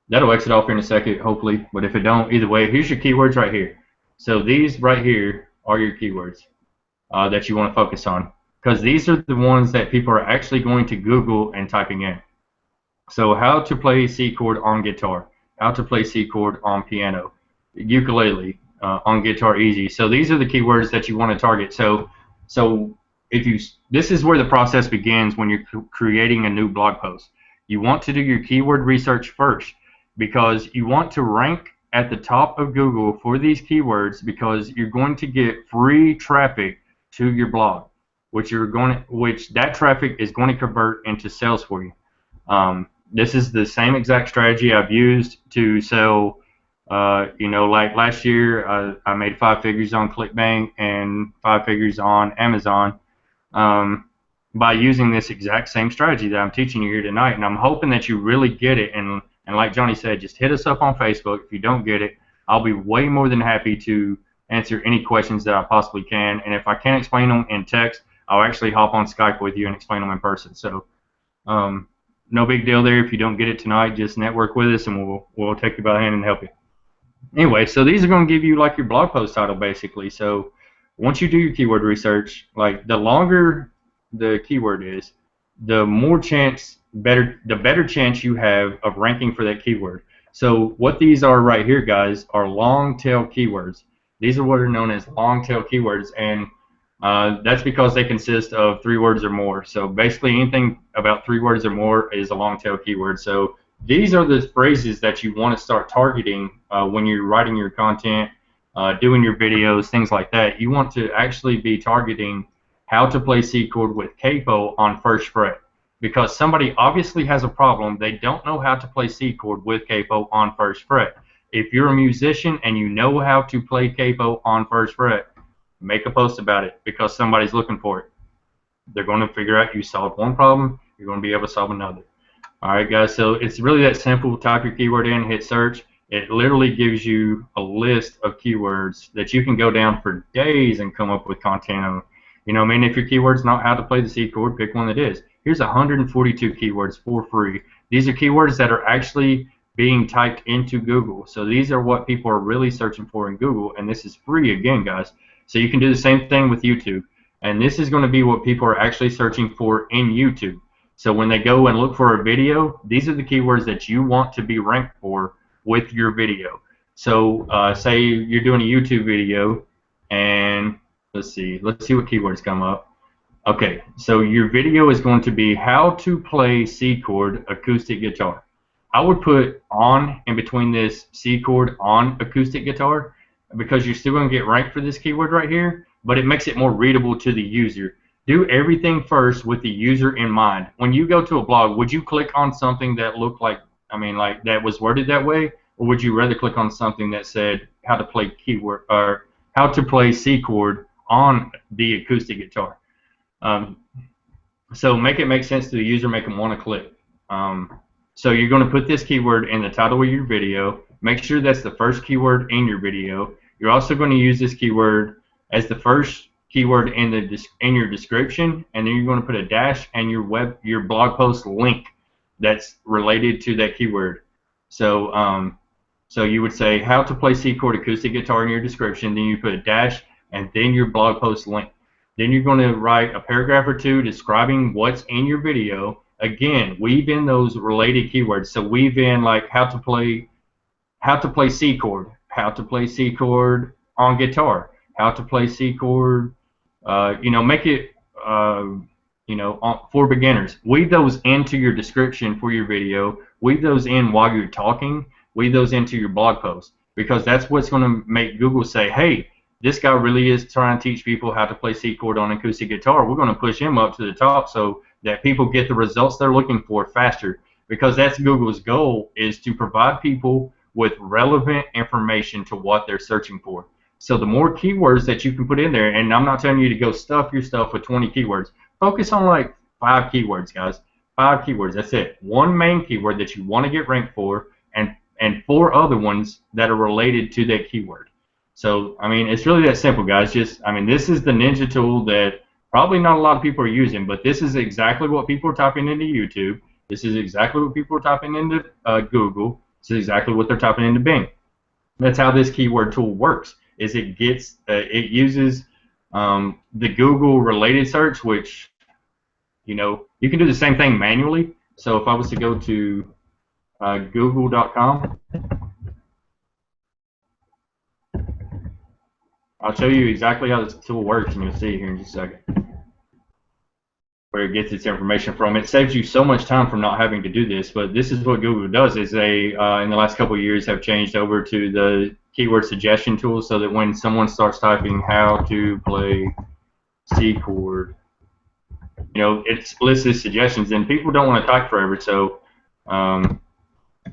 that'll exit off here in a second, hopefully, but if it don't, either way, here's your keywords right here. So these right here are your keywords that you want to focus on, because these are the ones that people are actually going to Google and typing in. So how to play C chord on guitar, how to play C chord on piano, ukulele, on guitar easy. So these are the keywords that you want to target. So this is where the process begins when you're creating a new blog post. you want to do your keyword research first, because you want to rank at the top of Google for these keywords, because you're going to get free traffic to your blog, which that traffic is going to convert into sales for you. This is the same exact strategy I've used to sell. Like last year, I made 5 figures on ClickBank and 5 figures on Amazon by using this exact same strategy that I'm teaching you here tonight. And I'm hoping that you really get it. And like Johnny said, just hit us up on Facebook. If you don't get it, I'll be way more than happy to answer any questions that I possibly can. And if I can't explain them in text, I'll actually hop on Skype with you and explain them in person. So no big deal there. If you don't get it tonight, just network with us and we'll take you by the hand and help you. Anyway, so these are going to give you like your blog post title basically. So once you do your keyword research, like the longer the keyword is, the better chance you have of ranking for that keyword. So what these are right here, guys, are long tail keywords. These are what are known as long tail keywords, and that's because they consist of 3 words or more. So basically anything about 3 words or more is a long tail keyword. So these are the phrases that you want to start targeting when you're writing your content, doing your videos, things like that. You want to actually be targeting how to play C chord with capo on first fret, because somebody obviously has a problem. They don't know how to play C chord with capo on first fret. If you're a musician and you know how to play capo on first fret, make a post about it, because somebody's looking for it. They're going to figure out you solved one problem, you're going to be able to solve another. Alright guys, so it's really that simple. Type your keyword in, hit search. It literally gives you a list of keywords that you can go down for days and come up with content on. You know, I mean, if your keyword's not how to play the C chord, pick one that is. Here's 142 keywords for free. These are keywords that are actually being typed into Google. So these are what people are really searching for in Google, and this is free again, guys. So you can do the same thing with YouTube. And this is going to be what people are actually searching for in YouTube. So when they go and look for a video, these are the keywords that you want to be ranked for with your video. So say you're doing a YouTube video, and let's see what keywords come up. Okay, so your video is going to be how to play C chord acoustic guitar. I would put on in between this C chord on acoustic guitar, because you're still going to get ranked for this keyword right here, but it makes it more readable to the user. Do everything first with the user in mind. When you go to a blog, would you click on something that looked like, like that was worded that way, or would you rather click on something that said how to play keyword or how to play C chord on the acoustic guitar? So make it make sense to the user, make them want to click. So you're going to put this keyword in the title of your video. Make sure that's the first keyword in your video. You're also going to use this keyword as the first keyword in your description, and then you're going to put a dash and your blog post link that's related to that keyword. So so you would say how to play C chord acoustic guitar in your description, then you put a dash and then your blog post link. Then you're going to write a paragraph or 2 describing what's in your video. Again, weave in those related keywords. So weave in like how to play C chord, how to play C chord on guitar, how to play C chord. Make it for beginners. Weave those into your description for your video. Weave those in while you're talking. Weave those into your blog post, because that's what's going to make Google say, hey, this guy really is trying to teach people how to play C chord on acoustic guitar. We're going to push him up to the top so that people get the results they're looking for faster, because that's Google's goal, is to provide people with relevant information to what they're searching for. So the more keywords that you can put in there, and I'm not telling you to go stuff your stuff with 20 keywords. Focus on like 5 keywords, guys. 5 keywords, that's it. One main keyword that you want to get ranked for, and 4 other ones that are related to that keyword. So, it's really that simple, guys. This is the ninja tool that probably not a lot of people are using, but this is exactly what people are typing into YouTube. This is exactly what people are typing into Google. This is exactly what they're typing into Bing. That's how this keyword tool works. Is it uses the Google related search, which you can do the same thing manually. So if I was to go to google.com, I'll show you exactly how this tool works, and you'll see here in just a second. where it gets its information from. It saves you so much time from not having to do this, but this is what Google does is they, in the last couple of years, have changed over to the keyword suggestion tool so that when someone starts typing how to play C chord, you know, it lists the suggestions, and people don't want to type forever, so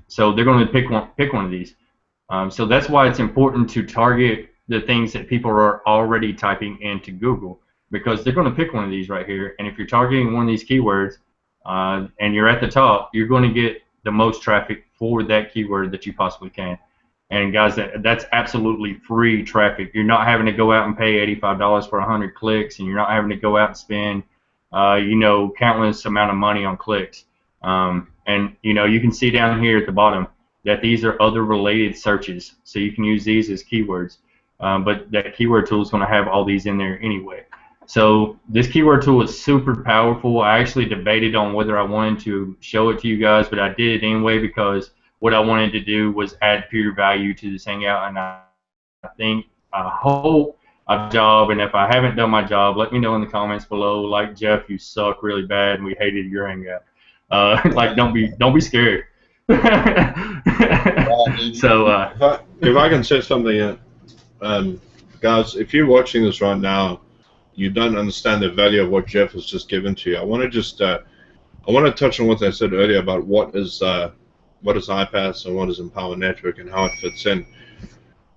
so they're going to pick one of these. So that's why it's important to target the things that people are already typing into Google, because they're going to pick one of these right here, and if you're targeting one of these keywords and you're at the top, you're going to get the most traffic for that keyword that you possibly can. And guys, that's absolutely free traffic. You're not having to go out and pay $85 for 100 clicks, and you're not having to go out and spend you know, countless amount of money on clicks. And you know, you can see down here at the bottom that these are other related searches, so you can use these as keywords. But that keyword tool is going to have all these in there anyway. So this keyword tool is super powerful. I actually debated on whether I wanted to show it to you guys, but I did it anyway because what I wanted to do was add pure value to this Hangout, and I hope I've job, and if I haven't done my job, let me know in the comments below. Like, Jeff, you suck really bad, and we hated your Hangout. Like, don't be scared. So if I can say something, guys, if you're watching this right now, you don't understand the value of what Jeff has just given to you. I want to just I want to touch on what I said earlier about what is iPaaS and what is Empower Network and how it fits in.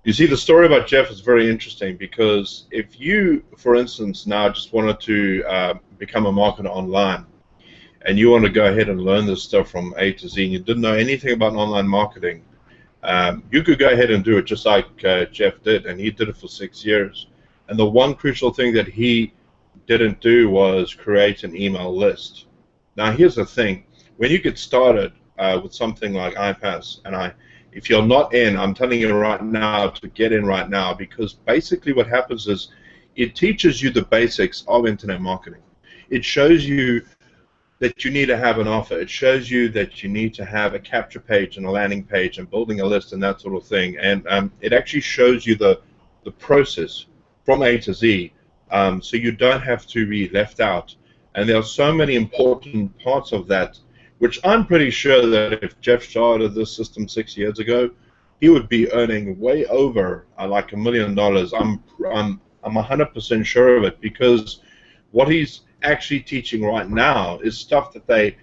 You see, the story about Jeff is very interesting because if you, for instance, now just wanted to become a marketer online and you want to go ahead and learn this stuff from A to Z and you didn't know anything about online marketing, you could go ahead and do it just like Jeff did, and he did it for 6 years. And the one crucial thing that he didn't do was create an email list. Now, here's the thing. When you get started with something like iPaaS, and if you're not in, I'm telling you right now to get in right now, because basically what happens is it teaches you the basics of internet marketing. It shows you that you need to have an offer. It shows you that you need to have a capture page and a landing page and building a list and that sort of thing. And it actually shows you the process from A to Z, so you don't have to be left out. And there are so many important parts of that, which I'm pretty sure that if Jeff started this system 6 years ago, he would be earning way over like $1 million. I'm 100% sure of it, because what he's actually teaching right now is stuff that they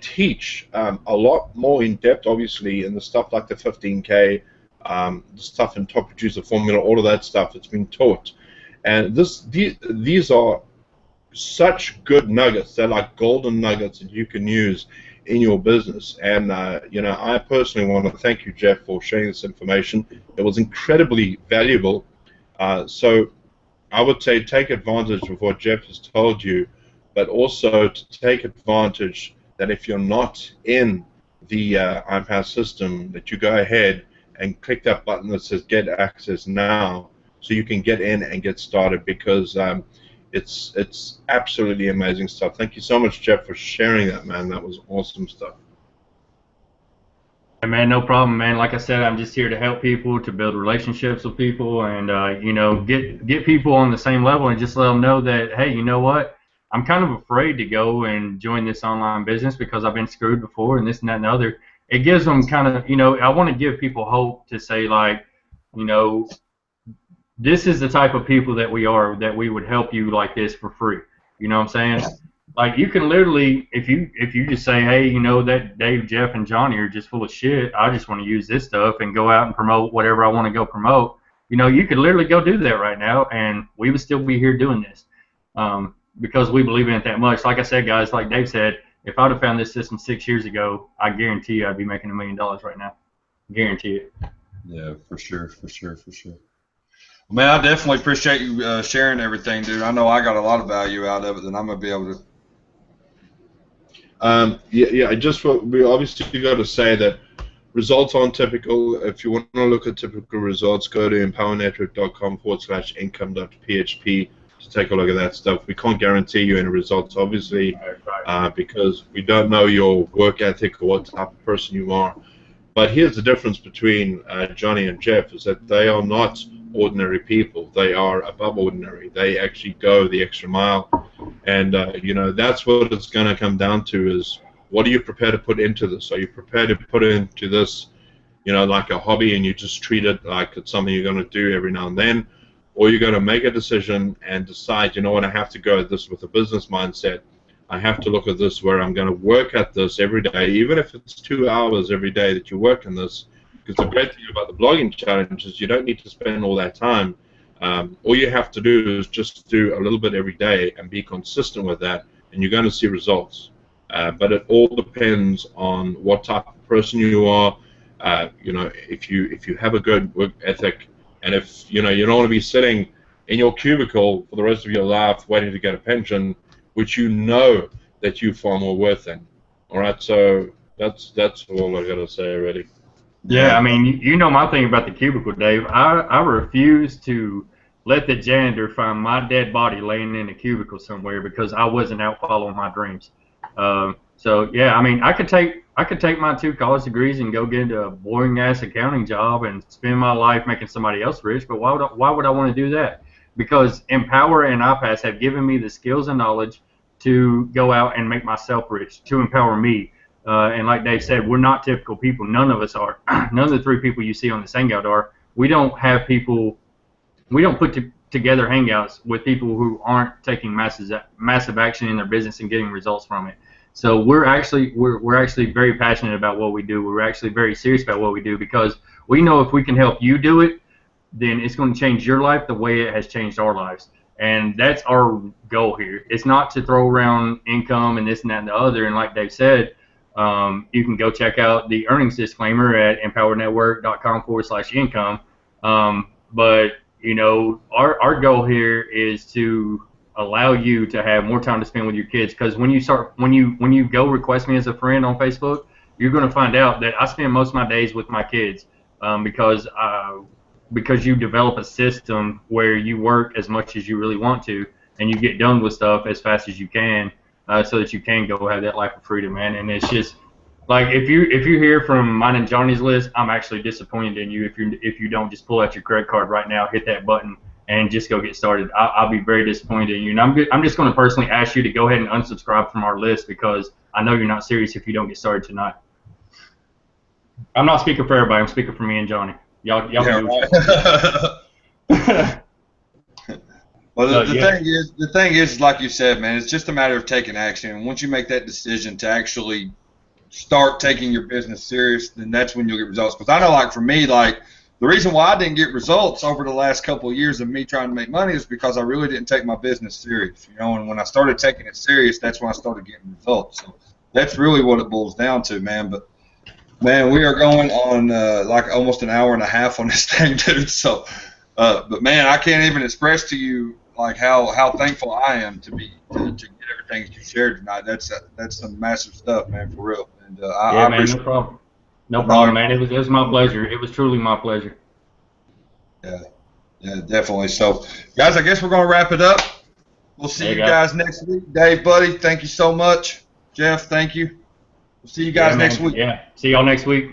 teach a lot more in depth, obviously, in the stuff like the 15K, the stuff in Top Producer Formula, all of that stuff that's been taught. And these are such good nuggets. They're like golden nuggets that you can use in your business. And you know, I personally want to thank you, Jeff, for sharing this information. It was incredibly valuable. So I would say take advantage of what Jeff has told you, but also to take advantage that if you're not in the iPaaS system, that you go ahead and click that button that says Get Access Now, so you can get in and get started, because it's absolutely amazing stuff. Thank you so much, Jeff, for sharing that, man. That was awesome stuff. Hey, man, no problem, man. Like I said, I'm just here to help people, to build relationships with people, and you know, get people on the same level, and just let them know that, hey, you know what? I'm kind of afraid to go and join this online business because I've been screwed before, and this and that and the other. It gives them kind of, you know, I want to give people hope to say, like, you know, this is the type of people that we are, that we would help you like this for free. You know what I'm saying? Like, you can literally, if you just say, hey, you know, that Dave, Jeff, and Johnny are just full of shit, I just want to use this stuff and go out and promote whatever I want to go promote, you know, you could literally go do that right now, and we would still be here doing this because we believe in it that much. Like I said, guys, like Dave said, if I'd have found this system 6 years ago, I guarantee you I'd be making $1 million right now. Guarantee it. Yeah, for sure. Man, I definitely appreciate you sharing everything, dude. I know I got a lot of value out of it, and I'm gonna be able to. Yeah. We obviously got to say that results aren't typical. If you want to look at typical results, go to empowernetwork.com/income.php to take a look at that stuff. We can't guarantee you any results, obviously, because we don't know your work ethic or what type of person you are. But here's the difference between Johnny and Jeff, is that they are not ordinary people. They are above ordinary. They actually go the extra mile, and that's what it's going to come down to: is what are you prepared to put into this? Are you prepared to put into this, like a hobby, and you just treat it like it's something you're going to do every now and then, or you're going to make a decision and decide, what, I have to go at this with a business mindset. I have to look at this where I'm going to work at this every day, even if it's 2 hours every day that you work on this. Because the great thing about the blogging challenge is you don't need to spend all that time. All you have to do is just do a little bit every day and be consistent with that, and you're going to see results. But it all depends on what type of person you are. If you have a good work ethic, and if you don't want to be sitting in your cubicle for the rest of your life waiting to get a pension, which that you're far more worth in. All right, so that's all I gotta say already. Yeah, I mean, my thing about the cubicle, Dave. I refuse to let the janitor find my dead body laying in a cubicle somewhere because I wasn't out following my dreams. So yeah, I mean, I could take my 2 college degrees and go get into a boring ass accounting job and spend my life making somebody else rich. But why would I want to do that? Because Empower and iPass have given me the skills and knowledge to go out and make myself rich, to empower me. And like Dave said, we're not typical people. None of us are. None of the 3 people you see on this hangout are. We don't put together hangouts with people who aren't taking massive action in their business and getting results from it. So we're actually very passionate about what we do. We're actually very serious about what we do because we know if we can help you do it, then it's going to change your life the way it has changed our lives. And that's our goal here. It's not to throw around income and this and that and the other. And like Dave said, you can go check out the earnings disclaimer at empowernetwork.com/income. But our goal here is to allow you to have more time to spend with your kids. Because when you go request me as a friend on Facebook, you're going to find out that I spend most of my days with my kids because you develop a system where you work as much as you really want to, and you get done with stuff as fast as you can, so that you can go have that life of freedom, man. And it's just like if you hear from mine and Johnny's list, I'm actually disappointed in you if you don't just pull out your credit card right now, hit that button, and just go get started. I'll be very disappointed in you. And I'm just going to personally ask you to go ahead and unsubscribe from our list because I know you're not serious if you don't get started tonight. I'm not speaking for everybody. I'm speaking for me and Johnny. Y'all yeah, right. Well, the thing is, like you said, man, it's just a matter of taking action. And once you make that decision to actually start taking your business serious, then that's when you'll get results. Because I know, like for me, like the reason why I didn't get results over the last couple of years of me trying to make money is because I really didn't take my business serious. And when I started taking it serious, that's when I started getting results. So that's really what it boils down to, man. But man, we are going on like almost an hour and a half on this thing, dude. So, but man, I can't even express to you like how thankful I am to get everything that you shared tonight. That's some massive stuff, man, for real. And yeah, man, no problem. No problem, man. It was my pleasure. It was truly my pleasure. Yeah, definitely. So, guys, I guess we're gonna wrap it up. We'll see you guys next week. Dave, buddy, thank you so much. Jeff, thank you. We'll see you guys next week. Yeah. See y'all next week.